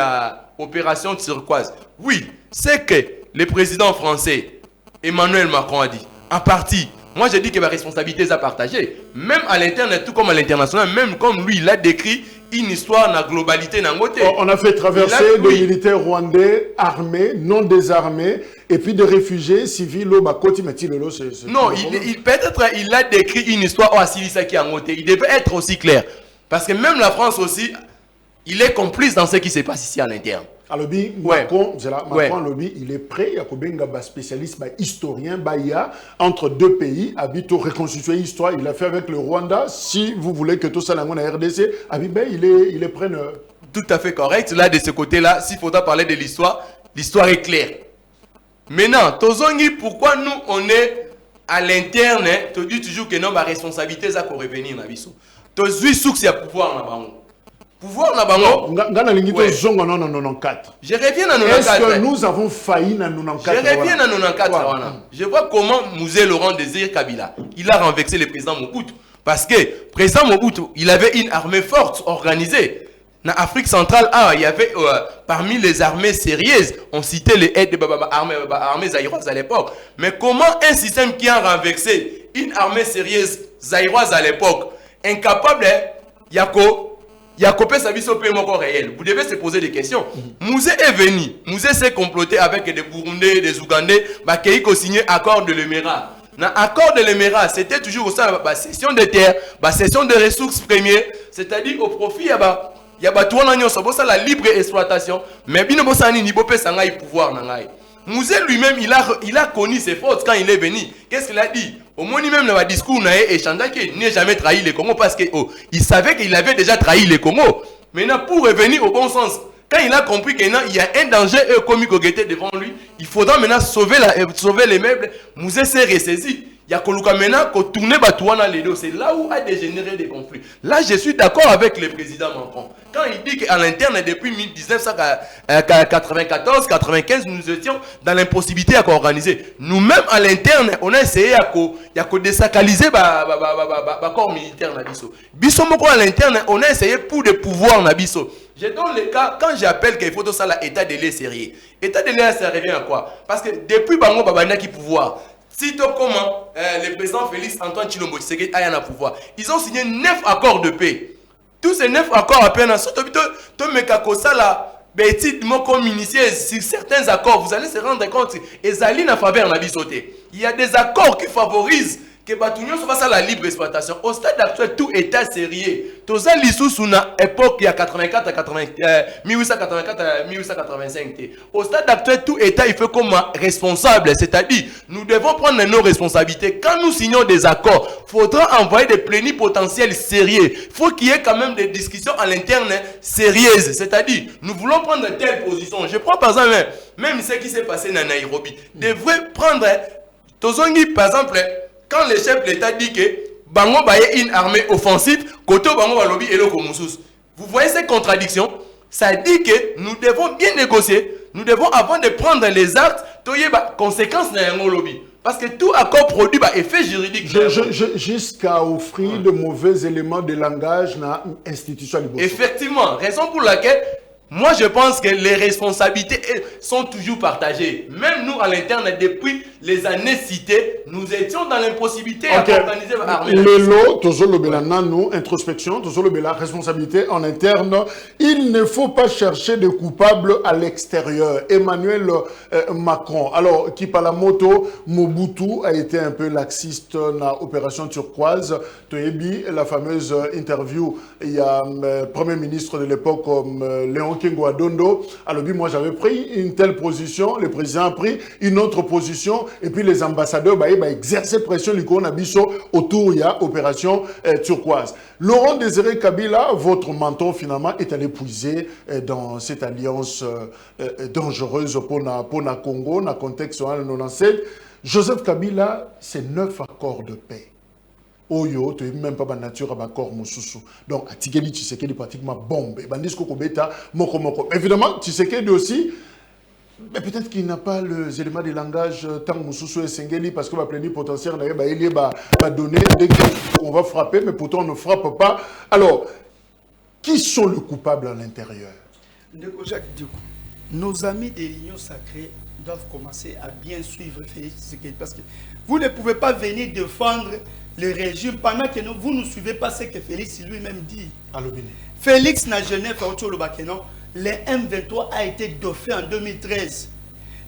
opération turquoise. Oui, c'est que le président français, Emmanuel Macron, a dit, en partie, moi j'ai dit que la responsabilité est à partager. Même à l'interne, tout comme à l'international, même comme lui, il a décrit une histoire, la globalité. On a fait traverser des militaires rwandais armés, non désarmés, et puis des réfugiés civils. Non, peut-être il a décrit une histoire au Asilisaki en côté. Il devait être aussi clair. Parce que même la France aussi, il est complice dans ce qui se passe ici à l'interne. Alors, Macron, il est prêt, il y a un spécialiste, un historien, entre deux pays, habite reconstituer l'histoire. Il a fait avec le Rwanda. Si vous voulez que tout ça, la RDC, il est prêt. Tout à fait correct. Là, de ce côté-là, s'il faudra parler de l'histoire, l'histoire est claire. Maintenant, Tozongi, pourquoi nous, on est à l'interne, tu dis toujours que non, ma responsabilité, ça qu'on revenir dans l'histoire. Tozui souk, c'est à pouvoir dans le pouvoir na bango. Je reviens à 94. Est-ce que nous avons failli dans 94? Je reviens à 94. Je vois comment Mouzé Laurent Désir Kabila, il a renversé le président Mobutu. Parce que le président Mobutu, il avait une armée forte, organisée. En Afrique centrale, il y avait parmi les armées sérieuses, on citait les aides de armées zaïroises à l'époque. Mais comment un système qui a renversé une armée sérieuse zaïroise à l'époque, incapable, il y a copé sa vie au pays réel. Vous devez se poser des questions. Mouzé est venu. Mouzé s'est comploté avec des Burundais, des Ougandais, qui ont signé l'accord de l'Émirat. Dans l'accord de l'Émirat, c'était toujours ça, la cession de terres, la cession de ressources premières, c'est-à-dire au profit, il y a la libre exploitation. Mais bien, il y a un pouvoir. Mouzé lui-même, il a connu ses fautes quand il est venu. Qu'est-ce qu'il a dit? Au moins, même dans le discours, il a échangé qu'il n'a jamais trahi les Congo parce qu'il savait qu'il avait déjà trahi les Congo. Maintenant, pour revenir au bon sens, quand il a compris qu'il y a un danger économique devant lui, il faudra maintenant sauver les meubles. Mouzé s'est ressaisi. Il y a maintenant qu'on tourne les dos. C'est là où a dégénéré des conflits. Là, je suis d'accord avec le président Macron. Quand il dit qu'à l'interne, depuis 1994-95, nous étions dans l'impossibilité à organiser. Nous-mêmes, à l'interne, on a essayé à désacraliser le corps militaire. Bisso moko à l'interne, on a essayé pour des pouvoirs. Je donne le cas, quand j'appelle qu'il faut tout ça, l'état de l'air sérieux. État de l'air, ça revient à quoi? Parce que depuis Bango Babana qui pouvoir, si comment le président Félix Antoine Tshilombo Tshisekedi a un pouvoir, ils ont signé 9 accords de paix. Tous ces 9 accords à peine, sur certains accords, vous allez se rendre compte, ils en faveur de bisoté. Il y a des accords qui favorisent que Batounion soit la libre exploitation. Au stade actuel, tout état sérieux. Tout ça, l'issue sous une époque, il y a 1884 à 1885. Au stade actuel, tout état, il fait comme responsable. C'est-à-dire, nous devons prendre nos responsabilités. Quand nous signons des accords, il faudra envoyer des plénipotentiels sérieux. Il faut qu'il y ait quand même des discussions à l'interne sérieuses. C'est-à-dire, nous voulons prendre telle position. Je prends par exemple, même ce qui s'est passé dans Nairobi. Devrait prendre, Tozongi, par exemple, quand le chef de l'État dit que Bango baye une armée offensive, Koto Bango Balobi et le Komoussous. Vous voyez ces contradictions? Ça dit que nous devons bien négocier. Nous devons, avant de prendre les actes, il y a des conséquences dans le lobby. Parce que tout accord produit par effet juridique. Jusqu'à offrir de mauvais éléments de langage dans l'institution. Effectivement, raison pour laquelle moi je pense que les responsabilités sont toujours partagées. Même nous à l'interne, depuis les années citées, nous étions dans l'impossibilité à organiser l'armée. Le lot, toujours le nous, introspection, toujours le responsabilité en interne. Il ne faut pas chercher de coupables à l'extérieur. Emmanuel Macron, alors qui par la moto, Mobutu a été un peu laxiste dans l'opération turquoise. Toyebi, la fameuse interview, il y a le premier ministre de l'époque, Léon Kengo Adondo. Alors moi j'avais pris une telle position, le président a pris une autre position, et puis les ambassadeurs exercer pression autour de l'opération turquoise. Laurent Désiré Kabila, votre mentor finalement est allé puiser dans cette alliance dangereuse pour le Congo, dans le contexte de 1997. Joseph Kabila, c'est 9 accords de paix. Oyo, tu n'as même pas de nature à accord Moussousou. Donc, à Tigeli, tu sais qu'il est pratiquement bombe. Bandisco Kobeta, Moko. Évidemment, tu sais qu'il aussi, mais peut-être qu'il n'a pas les éléments de langage tant Moussousou et Sengeli, parce qu'on va plein de potentiel, il va donner, dès qu'on va frapper, mais pourtant on ne frappe pas. Alors, qui sont les coupables à l'intérieur? Nos amis de l'Union sacrée doivent commencer à bien suivre Félix Tshisekedi, parce que vous ne pouvez pas venir défendre le régime pendant que vous ne suivez pas ce que Félix lui-même dit. Félix n'a Genève, le M23 a été dauphin en 2013.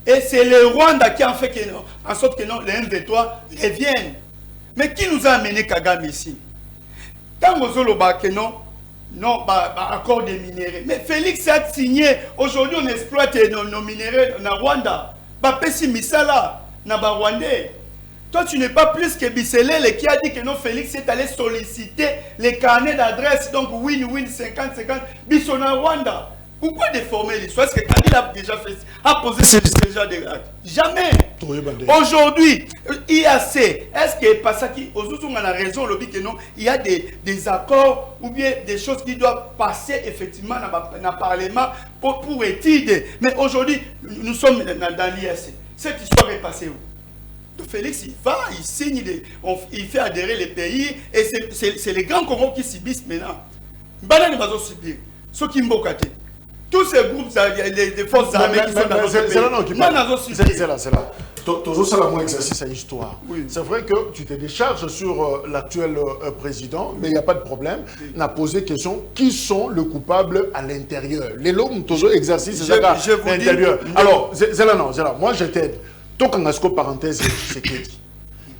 Et c'est le Rwanda qui a fait en sorte que le M23 revienne. Mais qui nous a amené Kagame ici? Tant accord des minéraux. Mais Félix a signé. Aujourd'hui, on exploite nos minéraux dans Rwanda. Pessi Misala, na Rwandais. Toi, tu n'es pas plus que Bisselele qui a dit que non, Félix est allé solliciter les carnets d'adresse. Donc, win-win 50-50, Bissona Rwanda. Pourquoi déformer l'histoire? Est-ce que Kabila a déjà fait, a posé ce genre de actes? Jamais. Aujourd'hui, IAC, est-ce que Passaki, aujourd'hui, on a raison, il y a des accords ou bien des choses qui doivent passer effectivement dans le Parlement pour étudier. Mais aujourd'hui, nous sommes dans l'IAC. Cette histoire est passée où? Félix, il va, il signe, il fait adhérer les pays, et c'est les grands Congos qui subissent maintenant. Banane va subir. Ceux qui mbokate. Tous ces groupes, les forces armées qui sont dans notre pays. C'est là. Toujours ça, mon exercice à l'histoire. Oui. C'est vrai que tu te décharges sur l'actuel président, mais il n'y a pas de problème. On a posé question, qui sont les coupables à l'intérieur? Les lots, toujours exercice à l'intérieur. Alors, c'est là, moi je t'aide. Parenthèse,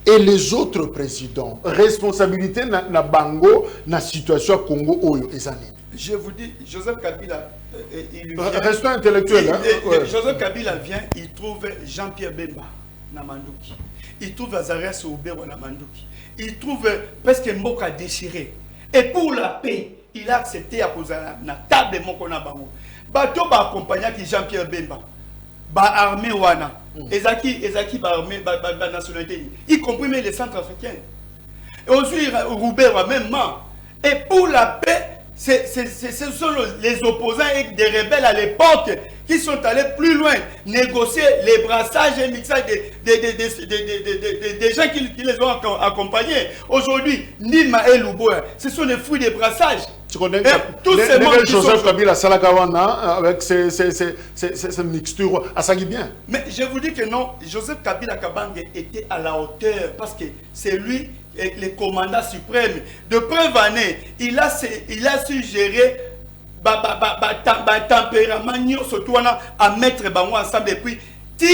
et les autres présidents, responsabilité na bango na situation Congo Oyo et Zané. Je vous dis, Joseph Kabila, restons intellectuel. Joseph Kabila vient, il trouve Jean-Pierre Bemba na Manduki, il trouve Azarias Oubero na Manduki, il trouve presque Mboka déchiré. Et pour la paix, il a accepté à cause na table Mokona Bango. Bato ba accompagné Jean-Pierre Bemba. Armée wana ezaki armée nationalité y compris même les Centrafricains et aujourd'hui Roubert même et pour la paix ce sont les opposants et des rebelles à l'époque qui sont allés plus loin négocier les brassages et mixages des gens qui les ont accompagnés. Aujourd'hui Nima et Luboya, ce sont les fruits des brassages. Tu connais tous ces membres Joseph Kabila Salakawana avec ces mixtures, ça dit bien. Mais je vous dis que non, Joseph Kabila Kabange était à la hauteur parce que c'est lui le commandant suprême. De preuve année, il a su gérer tempérament surtout à mettre ensemble et puis de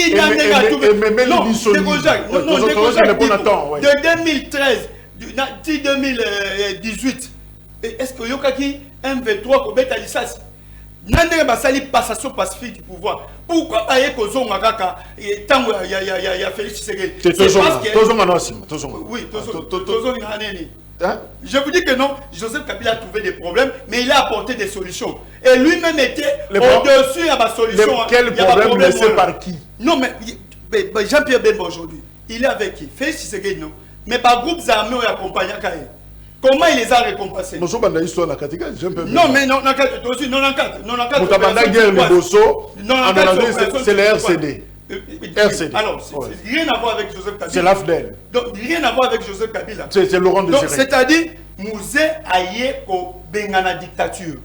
2013 à 2018. Est-ce que Yokaki M23 Kobeta Lissas Nandé Basali passation pacifique du pouvoir? Pourquoi Aye Kozo Magaka et Tango ya Félix Tshisekedi? C'est parce que oui, je vous dis que non, Joseph Kabila a trouvé des problèmes, mais il a apporté des solutions. Et lui-même était au-dessus à ma solution. Quel problème laissé par qui? Non, mais Jean-Pierre Bemba aujourd'hui, il est avec qui? Félix Tshisekedi, non. Mais par groupes armés et accompagnés. Comment il les a récompensés? Non, mais non, c'est le RCD. RCD. Alors, rien à voir avec Joseph Kabila. C'est l'AFDEL. Donc, rien à voir avec Joseph Kabila. C'est Laurent Désiré. C'est-à-dire, Mouzé aïe au Bengana dictature.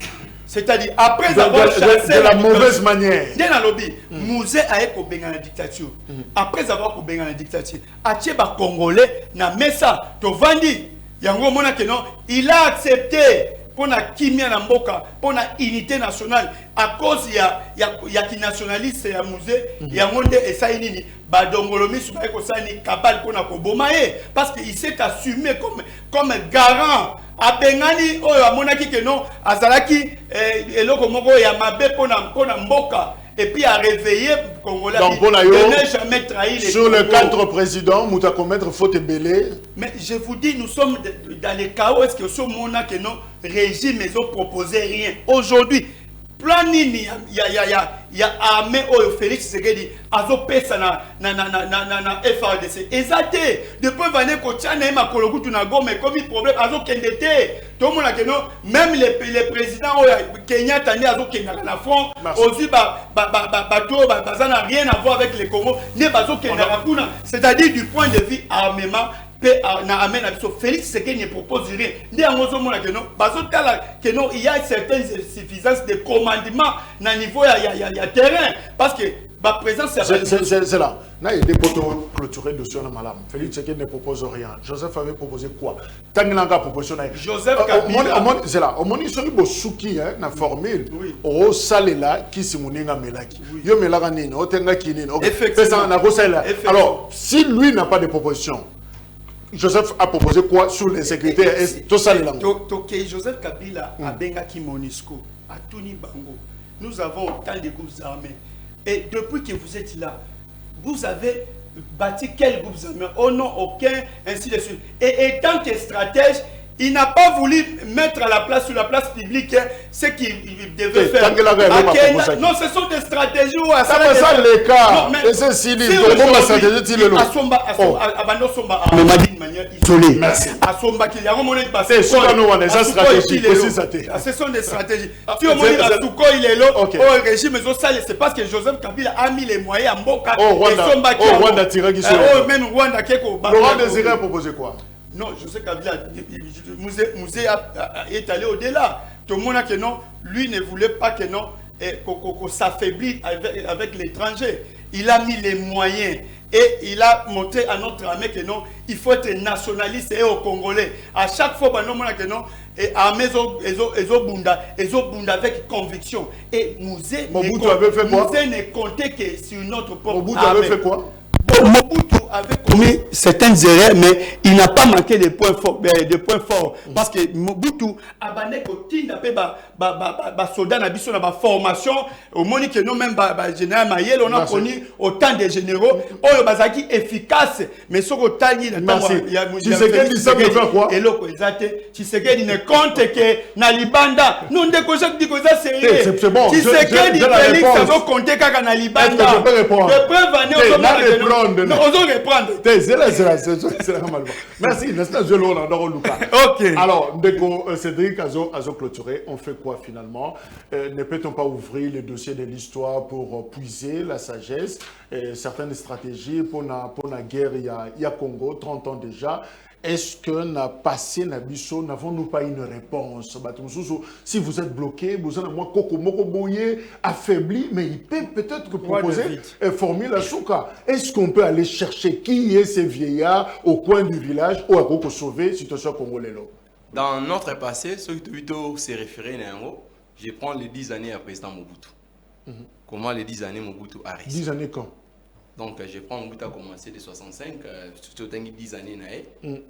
C'est-à-dire, après avoir chassé... De la mauvaise manière. Bien dans le lobby, Mouzé aïe au Bengana dictature. Après avoir au Bengana dictature, Acheba Congolais n'a mis ça. Tovandi, Yango Mona Kenon, il a accepté pour la kimia na mboka, pour la unité nationale, à cause ya qui nationaliste ya Mouzé, Yangonde et Saïnini, Badongolomi Soukaïko Sani, Kabal Kona Kobomae, parce qu'il s'est assumé comme garant. A Bengani, oh, Monaki Kenon, Azalaki, et l'autre moko Yamabe Pona Mboka. Et puis à réveiller Congolais, il n'a jamais trahi les sur les 4 présidents, nous avons commettre faute et belé. Mais je vous dis, nous sommes dans les chaos. Est-ce que ce monde que nos régimes n'ont proposé rien? Aujourd'hui, plan nini, il y a armé Félix Tshisekedi, azo pesa na FARDC. Exacté. Depuis l'année que Tchana et Makologu Tunago, mais comme il problème, azo kendete. Tout le monde a que non, même les présidents Kenya tani azo kendaka na front. Aussi ça n'a rien à voir avec les Congo. Ne bazo kendaka kuna. C'est-à-dire du point de vue armement. Félix Tshisekedi ne propose rien. Il y a certaines insuffisances de commandement à niveau de terrain. Parce que ma présence c'est là. Il y a des poteaux clôturés dessus en malam. Félix Tshisekedi ne propose rien. Joseph avait proposé quoi? Tanglanga proposition. Joseph Kabila. C'est là. Au moment où il souki na formule. Au salela qui simoninga melaki. Yo melaka nini? Otenga kinini. Effectivement. Alors, si lui n'a pas de proposition, Joseph a proposé quoi sur l'insécurité? Tout ça, Joseph Kabila a bengaki MONUSCO, a Tuni Bango. Nous avons autant de groupes armés. Et depuis que vous êtes là, vous avez bâti quels groupes armés? Oh non, aucun, ainsi de suite. Et tant que stratège, il n'a pas voulu mettre à la place, sur la place publique, ce qu'il devait faire. Non, ce sont des stratégies. Ça les cas. Et c'est si d'une manière isolée. Ce sont des stratégies. Si au moins il est là, au régime, c'est parce que Joseph Kabila a mis les moyens à Mboka. Rwanda tiré qui sont. Même Rwanda qui est au Laurent Désiré a proposé quoi? Non, Joseph Kabila Mouzé est allé au-delà. Tout le monde a que non, lui ne voulait pas que non, qu'on s'affaiblit avec l'étranger. Il a mis les moyens et il a montré à notre armée que non, il faut être nationaliste et au Congolais. À chaque fois, nous avons que non, et armée bunda avec conviction. Et Mouzé ne comptait que sur notre propre armée. Mobutu avait fait quoi? Mobutu avait commis certaines erreurs, mais il n'a pas manqué de points forts. Parce que Mobutu a banné soldats dans la formation. Au moment que nous, même général Mayel, on a connu autant de généraux. On a été efficace. Mais ce que Tshisekedi savait faire quoi? Et l'autre, Tshisekedi ne compte que Nalibanda. Nous ne découvrons que ça sérieux. C'est bon. Tshisekedi Félix, ça va compter qu'à Nalibanda. Je peux répondre. Je peux venir au non, on doit répondre. C'est merci, n'est-ce pas, je Ok. Alors, Cédric a clôturé. On fait quoi finalement? Ne peut-on pas ouvrir le dossier de l'histoire pour puiser la sagesse, certaines stratégies pour la guerre, il y a Congo, 30 ans déjà. Est-ce que n'a passé Nabiso, n'avons-nous pas une réponse? Si vous êtes bloqué, vous avez moins affaibli, mais il peut peut-être proposer une formule à Souka. Est-ce qu'on peut aller chercher qui est ces vieillards au coin du village ou à quoi sauver la situation congolaise? Dans notre passé, ce que s'est référé, je prends les 10 années à président Mobutu. Comment les 10 années Mobutu a resté? 10 années quand? Donc, je prends Mobutu a commencé de 65, surtout 10 années.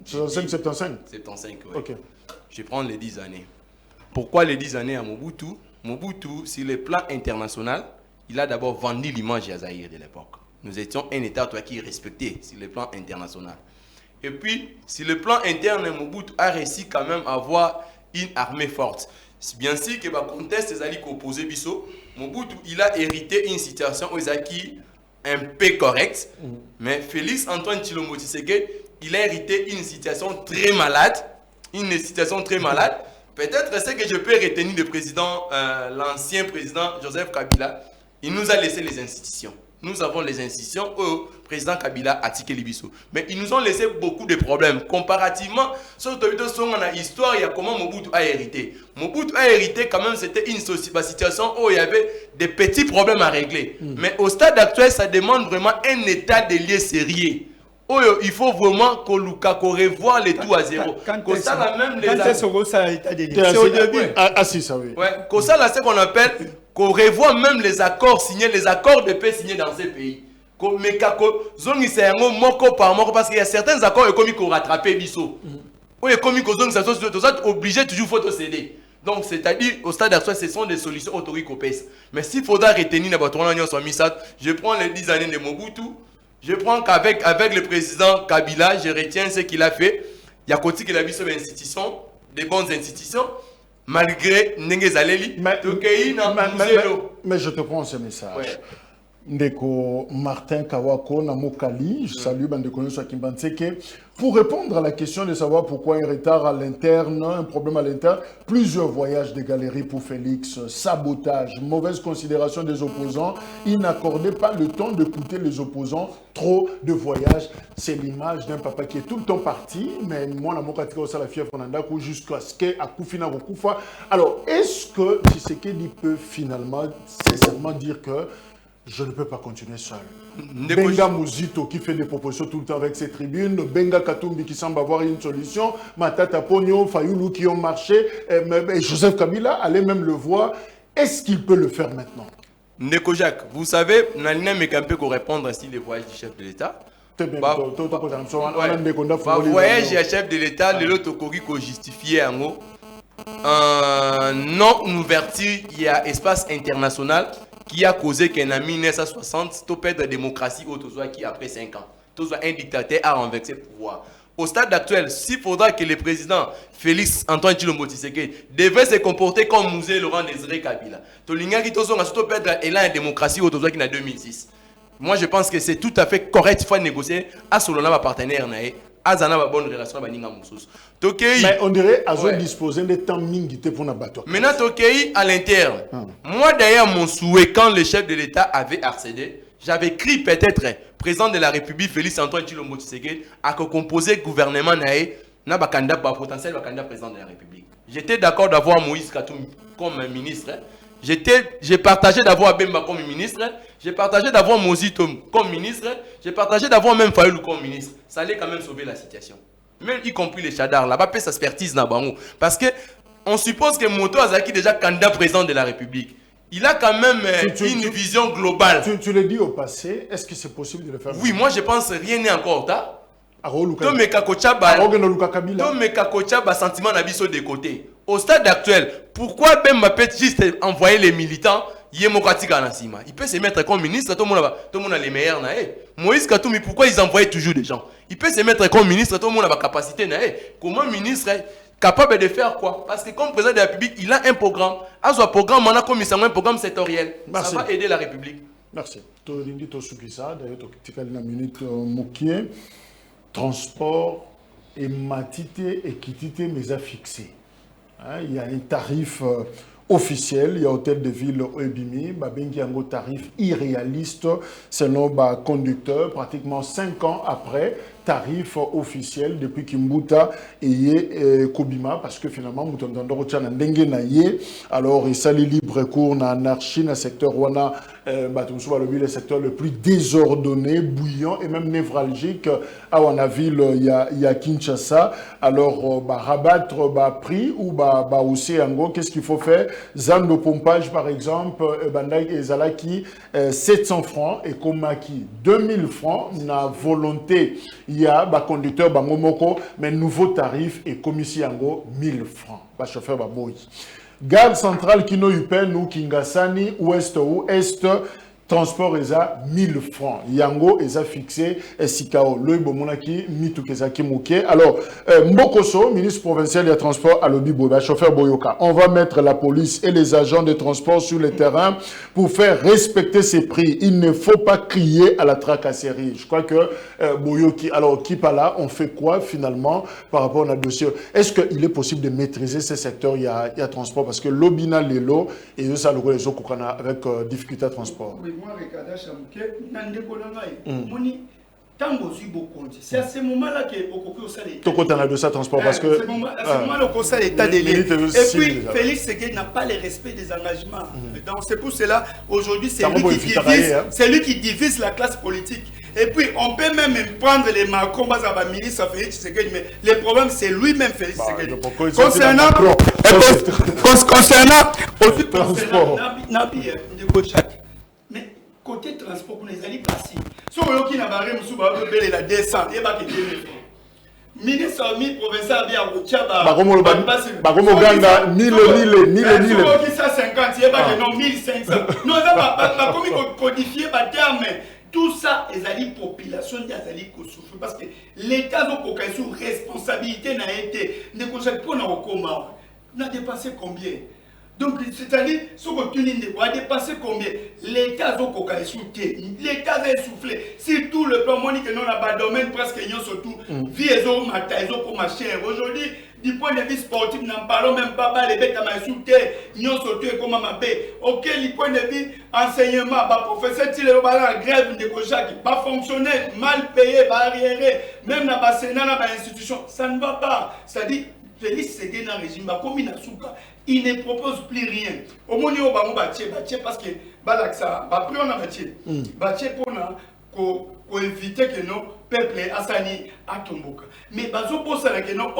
65, 75? 75, oui. Ok. Je prends les 10 années. Pourquoi les 10 années à Mobutu? Mobutu, sur le plan international, il a d'abord vendu l'image à Zaïre de l'époque. Nous étions un État qui respectait sur le plan international. Et puis, sur le plan interne, Mobutu a réussi quand même à avoir une armée forte. C'est bien sûr que le contexte des alliés opposés, Mobutu, il a hérité une situation aux acquis un peu correcte, mais Félix Antoine Tshilombo Tshisekedi, il a hérité une situation très malade, Peut-être ce que je peux retenir du président, l'ancien président Joseph Kabila, il nous a laissé les institutions. nous avons les institutions au président Kabila a tiqué Libiso. Mais ils nous ont laissé beaucoup de problèmes. Comparativement, surtout on a histoire, il y a comment Mobutu a hérité. Mobutu a hérité quand même, c'était une situation où il y avait des petits problèmes à régler. Mais au stade actuel, ça demande vraiment un état des lieux sérieux. Il faut vraiment qu'on revoie les tout à zéro. Quand ça au début. Ah si, ça oui. Ouais, ça là, c'est qu'on appelle qu'on revoit même les accords signés, les accords de paix signés dans ces pays. Mais zone c'est un mot moko par moko parce qu'il y a certains accords et comme qu'on rattraper biso. Oui, comme qu'on ça obligé toujours faut céder. Donc c'est-à-dire au stade actuel ce sont des solutions autoricopées. Mais s'il faudra retenir je prends les 10 années de Mobutu. Je prends qu'avec le président Kabila, je retiens ce qu'il a fait. Il y a côté qu'il a vu sur les institutions, des bonnes institutions, malgré Nengezaleli. Mais je te prends ce message. Ouais. Ndeko Martin Kawako Namokali, je salue Bandeko Nyonso Kimbanseke. Pour répondre à la question de savoir pourquoi un retard à l'interne, un problème à l'interne, plusieurs voyages de galeries pour Félix, sabotage, mauvaise considération des opposants, il n'accordait pas le temps d'écouter les opposants, trop de voyages. C'est l'image d'un papa qui est tout le temps parti, mais moi, Namokatika aussi la fièvre Fernandako jusqu'à ce qu'à Koufina Rokufa. Alors, est-ce que Tshisekedi peut finalement, sincèrement dire que je ne peux pas continuer seul? Benga Mouzito qui fait des propositions tout le temps avec ses tribunes, Benga Katumbi qui semble avoir une solution, Matata Pogno, Fayoulou qui ont marché, et Joseph Kabila allait même le voir. Est-ce qu'il peut le faire maintenant? Ndeko Jacques, vous savez, Nalina Mekampe pour répondre ainsi les voyages du chef de l'État. Voyage du chef de l'État, le Tokogi ko justifié en haut. Non ouverture, il y a espace international qui a causé qu'en 1960, tout perdre la démocratie qui après 5 ans. Tout soit un dictateur a renversé le pouvoir. Au stade actuel, s'il faudra que le président Félix Antoine Tshilombo Tshisekedi devait se comporter comme Mouzé Laurent Désiré Kabila, tout perdre l'élan de démocratie qui en 2006. Moi, je pense que c'est tout à fait correct. Il faut négocier à Solona, partenaire, Azana a bonne relation avec Baninga Moussous. Mais on dirait à disposer de temps mingité pour la bateau. Maintenant, Tokei à l'interne. Moi, d'ailleurs, mon souhait, quand le chef de l'État avait accédé, j'avais écrit peut-être président de la République, Félix Antoine Tshilombo Tshisekedi, à composer gouvernement na bakanda potentiel candidat président de la République. J'étais d'accord d'avoir Moïse Katumbi comme ministre. J'ai partagé d'avoir Bemba comme ministre. J'ai partagé d'avoir Mozito comme ministre. J'ai partagé d'avoir même Fayoulou comme ministre. Ça allait quand même sauver la situation. Même y compris les Chadars, là-bas, peut sa expertise dans Bango. Parce que on suppose que Moto Azaki est déjà candidat président de la République. Il a quand même une vision globale. Tu le dis au passé, est-ce que c'est possible de le faire? Oui, moi je pense que rien n'est encore tard. Sentiment n'habite de côté. Au stade actuel, pourquoi Bemba peut juste envoyer les militants démocratiques en Assima? Il peut se mettre comme ministre, tout le monde a les meilleurs. Moïse Katumbi, pourquoi ils envoient toujours des gens? Il peut se mettre comme ministre, tout le monde a la capacité. Comment ministre est capable de faire quoi? Parce que comme président de la République, il a un programme. À ce programme, on a comme un programme sectoriel. Ça va aider la République. Merci. D'ailleurs, transport et matité et quitité mais à fixer. Il y a un tarif officiel, il y a hôtel de ville Oebimi, il y a un tarif irréaliste selon le conducteur, pratiquement 5 ans après, tarif officiel depuis Kimbuta et Kobima, parce que finalement, alors il s'allie libre cours dans l'anarchie, dans le secteur Wana, le secteur le plus désordonné, bouillant et même névralgique à Wanaville, il y a Kinshasa. Alors, rabattre prix ou aussi en qu'est-ce qu'il faut faire? Zone de pompage par exemple, Bandai et Zalaki 700 francs et Komaki 2000 francs, na volonté. Il y a un conducteur Bangomoko, mais nouveau tarif et commissiongo 1000 francs. Ba chauffeur Baboy. Gare centrale Kino Upen ou Kingasani, ouest ou est, transport eza 1000 francs. Yango eza fixé Sikao. Loïbo Monaki, Mitukezaki Mouké. Alors, Mbokoso, ministre provincial des transports à Lobibo, chauffeur Boyoka. On va mettre la police et les agents de transport sur le terrain pour faire respecter ces prix. Il ne faut pas crier à la tracasserie. Je crois que Boyoki, alors qui par là, on fait quoi finalement par rapport à notre dossier? Est-ce qu'il est possible de maîtriser ces secteurs? Il y a transport parce que l'Obina Lelo et ça le les autres avec difficulté à transport. Oui, moi regardez Chamouké nandeko nangai moni tango zibo compte c'est à ce moment là que okoko osale tout côté de ça transport parce que c'est ce moment là qu'on sait l'état des lieux et puis Félix Tshisekedi n'a pas le respect des engagements donc c'est pour cela aujourd'hui c'est lui qui divise la classe politique. Et puis, on peut même prendre les Macron, à ministre Félix Tshisekedi, mais le problème, c'est lui-même, Félix Tshisekedi. Concernant transport, mais côté transport, on les a dit passés. Si on a dit que la 200, il y a 2000 francs. Ministre provincial bien Bagomoganda 1000 50, il y a non 1500. Nous avons codifié par terme. Tout ça, les populations, les souffrent parce que l'État a une responsabilité n'a été n'a dépassé combien? Donc, c'est-à-dire, ce que a dépassé combien? L'État a l'État a essoufflé. Si tout le plan monique non a pas domaine presque surtout vie et comme cher. Aujourd'hui, du point de vue sportif, nous n'en parlons même pas, les bêtes à ma soutien, nous sauter comme ma paix. Ok, du point de vue enseignement, professeur, si le la grève de Kojak, pas fonctionnel, mal payé, arriéré, même dans la Sénat, dans l'institution, ça ne va pas. C'est-à-dire, Félix Tshisekedi dans le régime, comme il il ne propose plus rien. Au moment où on va parce que Balaksa, après on a bâti pour éviter que nos peuples Assani à Tomboka. Mais bazo pour ça que nos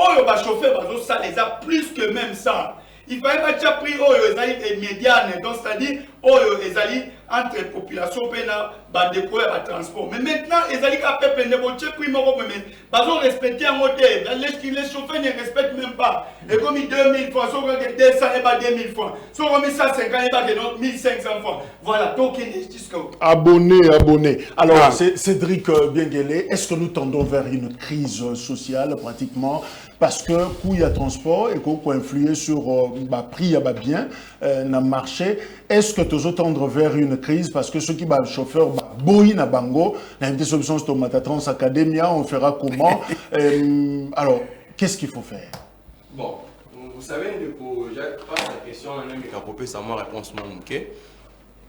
chauffeur bazo ça les a plus que même ça. Il fallait pas déjà pris les médianes, donc c'est-à-dire les entre population pena bandeko et transport. Mais maintenant les peuple ne vont pas prix mais bazo respecter un hôtel. Les chauffeurs ne respectent même pas. Et comme 2000 francs, so que 200 et pas 2000 francs. So comme 150 et pas 1500 francs. Voilà, donc abonné. Alors Cédric Bienguélé, est-ce que nous tendons vers une crise sociale pratiquement parce que coût y a transport et qu'on peut influer sur prix à bien dans le marché? Est-ce que tu veux tendre vers une crise parce que ceux qui sont chauffeurs boy na bango, la une solution c'est Tomata Trans Academia, on fera comment? Alors, qu'est-ce qu'il faut faire? Bon, vous savez, Jacques, passe la question à un ami qui a coupé sa main réponse mon ok.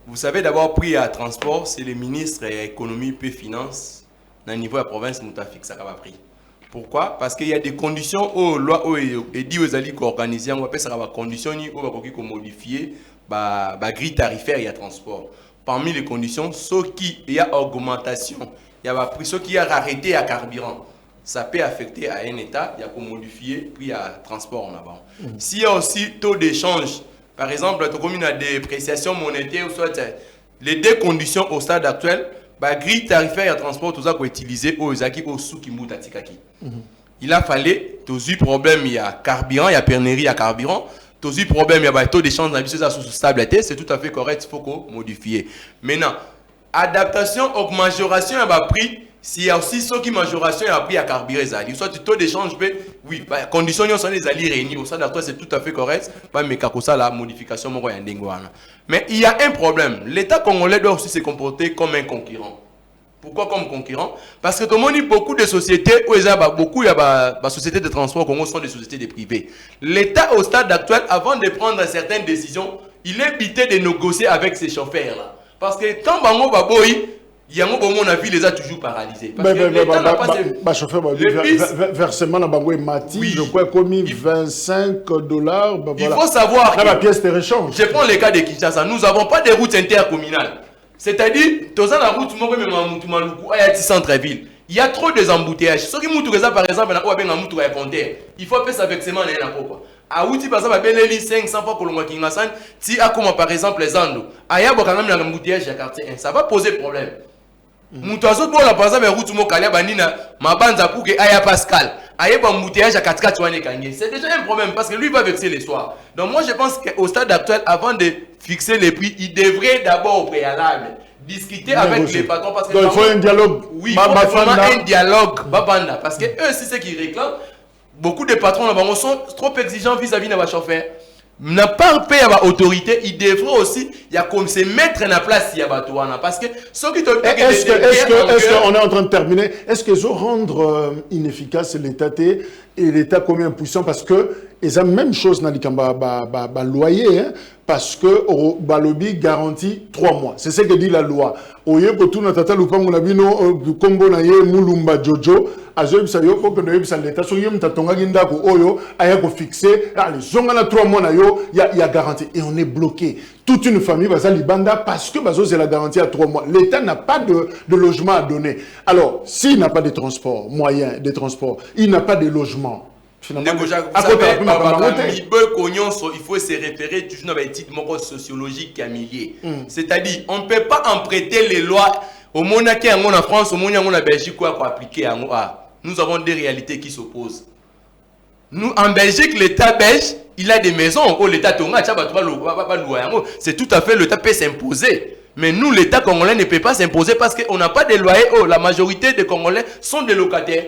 Vous savez d'abord prix à transport, c'est le ministre de l'économie et finances dans le niveau de la province nous a fixé ça va prix. Pourquoi? Parce qu'il y a des conditions aux lois et dit aux alliés organisés, on appelle ça des conditions qui modifier la grille tarifaire et transport. Parmi les conditions, ceux qui il y a augmentation, il y a ceux qui a arrêté à carburant. Ça peut affecter à un état, il y a pour modifier le prix à transport en avant. S'il y a aussi taux d'échange, par exemple, comme il y a des dépréciation monétaire, soit les deux conditions au stade actuel, la grille tarifaire et transport, tout ça qu'on utilise aux acquis au sous qui moutent à Tikaki. Il a fallu, tous les problèmes, il y a carburant, il y a pernerie, il y a carburant. Tous les problèmes, il y a taux d'échange, sous stabilité, c'est tout à fait correct, il faut qu'on modifie. Maintenant, adaptation, majoration, il y a prix. S'il y a aussi ceux qui majoration, il y a prix à carburant, soit le taux d'échange, oui, conditions sont les alliés réunis, au sein d'acteur, c'est tout à fait correct, pas mais quand ça, la modification, mais il y a un problème. L'État congolais doit aussi se comporter comme un concurrent. Pourquoi comme concurrent? Parce que tout le monde dit beaucoup de sociétés, où il y a beaucoup de sociétés de transport au Congo sont des sociétés de privées. L'État au stade actuel, avant de prendre certaines décisions, il est évité de négocier avec ces chauffeurs-là. Parce que quand Bango Baboy, il y a un moment où vie les a toujours paralysés. Parce que l'État n'a pas versement dans Bango et Mati, je crois commis $25. Il faut savoir que la pièce de rechange. Je prends le cas de Kinshasa. Nous n'avons pas de routes intercommunales. C'est-à-dire, dans la route, il centre-ville. Il y a trop de embouteillages. Ceux qui montent par exemple, il faut faire ça avec ces mains. À Outi, par exemple, il y a 500 fois pour le mois Kingasan. Si à comment par exemple les Andes, il y a quand même un embouteillage à quartier 1. Ça va poser problème. Moutazo pour la par exemple route Mokalia Banina, ma bande à Pouke Aya Pascal. Aya embouteillage à 4 c'est déjà un problème parce que lui va vexer les soirs. Donc moi je pense qu'au stade actuel, avant de fixer les prix, il devrait d'abord au préalable discuter avec les patrons parce que donc, il faut un dialogue. Oui, il faut vraiment un dialogue. Parce que eux, c'est ce qu'ils réclament. Beaucoup de patrons là-bas sont trop exigeants vis-à-vis de leurs chauffeurs. N'a pas payé à l'autorité, il devrait aussi, il y a comme se mettre en place il y a Batouana parce que ceux qui te est-ce qu'on est en train de terminer, est-ce qu'ils ont rendre inefficace l'État et l'État combien puissant parce que ils ont même chose dans le loyer hein, parce que au balobi garantit 3 mois c'est ce que dit la loi oye ko tuna tata lupango na bino kombo na ye mulumba jojo azobi sa yo ko que no l'État so yem tatonga ginda ko oyo aya ko fixer allez zonga na 3 mois na yo y a garantie et on est bloqué toute une famille va ça libanda parce que bazo c'est la garantie à 3 mois l'État n'a pas de logement à donner alors s'il n'a pas de transport moyen de transport il n'a pas de logement. Il faut se référer toujours dans les titres sociologiques familiers. C'est-à-dire, on ne peut pas emprunter les lois au Monaco, en France, au Monaco, en Belgique, pour appliquer. Nous avons des réalités qui s'opposent. Nous, en Belgique, l'État belge, il a des maisons. L'État c'est tout à fait, l'État peut s'imposer. Mais nous, l'État congolais ne peut pas s'imposer parce qu'on n'a pas de loyers. La majorité des Congolais sont des locataires.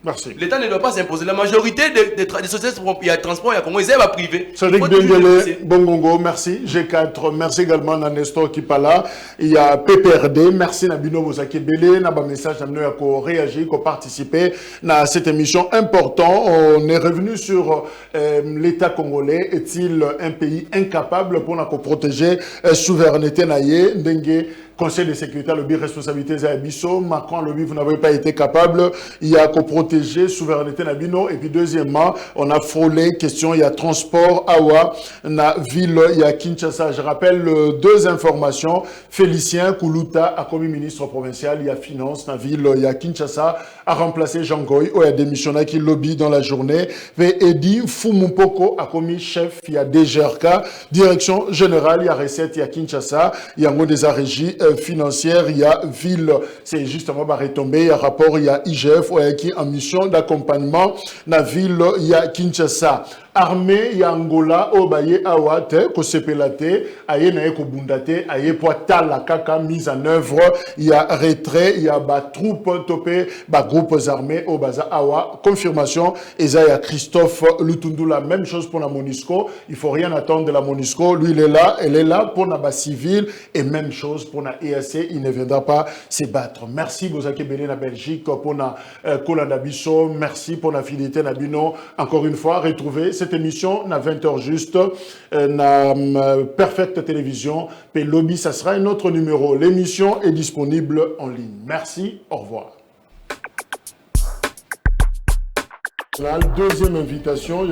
Merci. L'État ne doit pas s'imposer. La majorité des sociétés, il y a transport, il y a Congo, ils va privé. Sadiq Dengele, Bongongo, merci. G4, merci également à Nestor Kipala. Il y a PPRD, merci Nabino Bosaki Bele, Naba message Nabino Yako réagir, qui participer à cette émission importante. On est revenu sur l'État congolais. Est-il un pays incapable pour nous protéger la souveraineté naïe, Dengue? Conseil de sécurité, le responsabilité Zabiso, Macron, le vous n'avez pas été capable, il y a qu'à protéger souveraineté Nabino, et puis deuxièmement, on a frôlé, question, il y a transport, Awa, na ville, il y a Kinshasa. Je rappelle deux informations, Félicien Koulouta a commis ministre provincial, il y a finance, na ville, il y a Kinshasa, a remplacé Jean Goy, il y a démissionnaire qui lobby dans la journée, et Edi Fumumpoko a commis chef, il y a DGRK, direction générale, il y a recette, il y a Kinshasa, il y a des régie financière, il y a ville, c'est justement retombé, il y a rapport, il y a IGF, qui est en mission d'accompagnement, la ville, il y a Kinshasa. Armée, il y a Angola, Obaye, Awate, Kosepelate, Aye Nae Kobundate, Aye Poita, la Kaka, mise en œuvre, il y a retrait, il y a troupes topé, groupes armés, Obaza, Awa, confirmation, Esaïa Christophe Lutundu, la même chose pour la MONUSCO, il ne faut rien attendre de la MONUSCO, lui il est là, elle est là pour la civile, et même chose pour la EAC, il ne viendra pas se battre. Merci, Bozake Bélé, la Belgique, pour la Kolanda Bisso, merci pour la fidélité, Nabino, encore une fois, retrouver cette émission na 20h juste na Perfect Télévision et Lobby, ça sera un autre numéro. L'émission est disponible en ligne. Merci, au revoir. La deuxième invitation.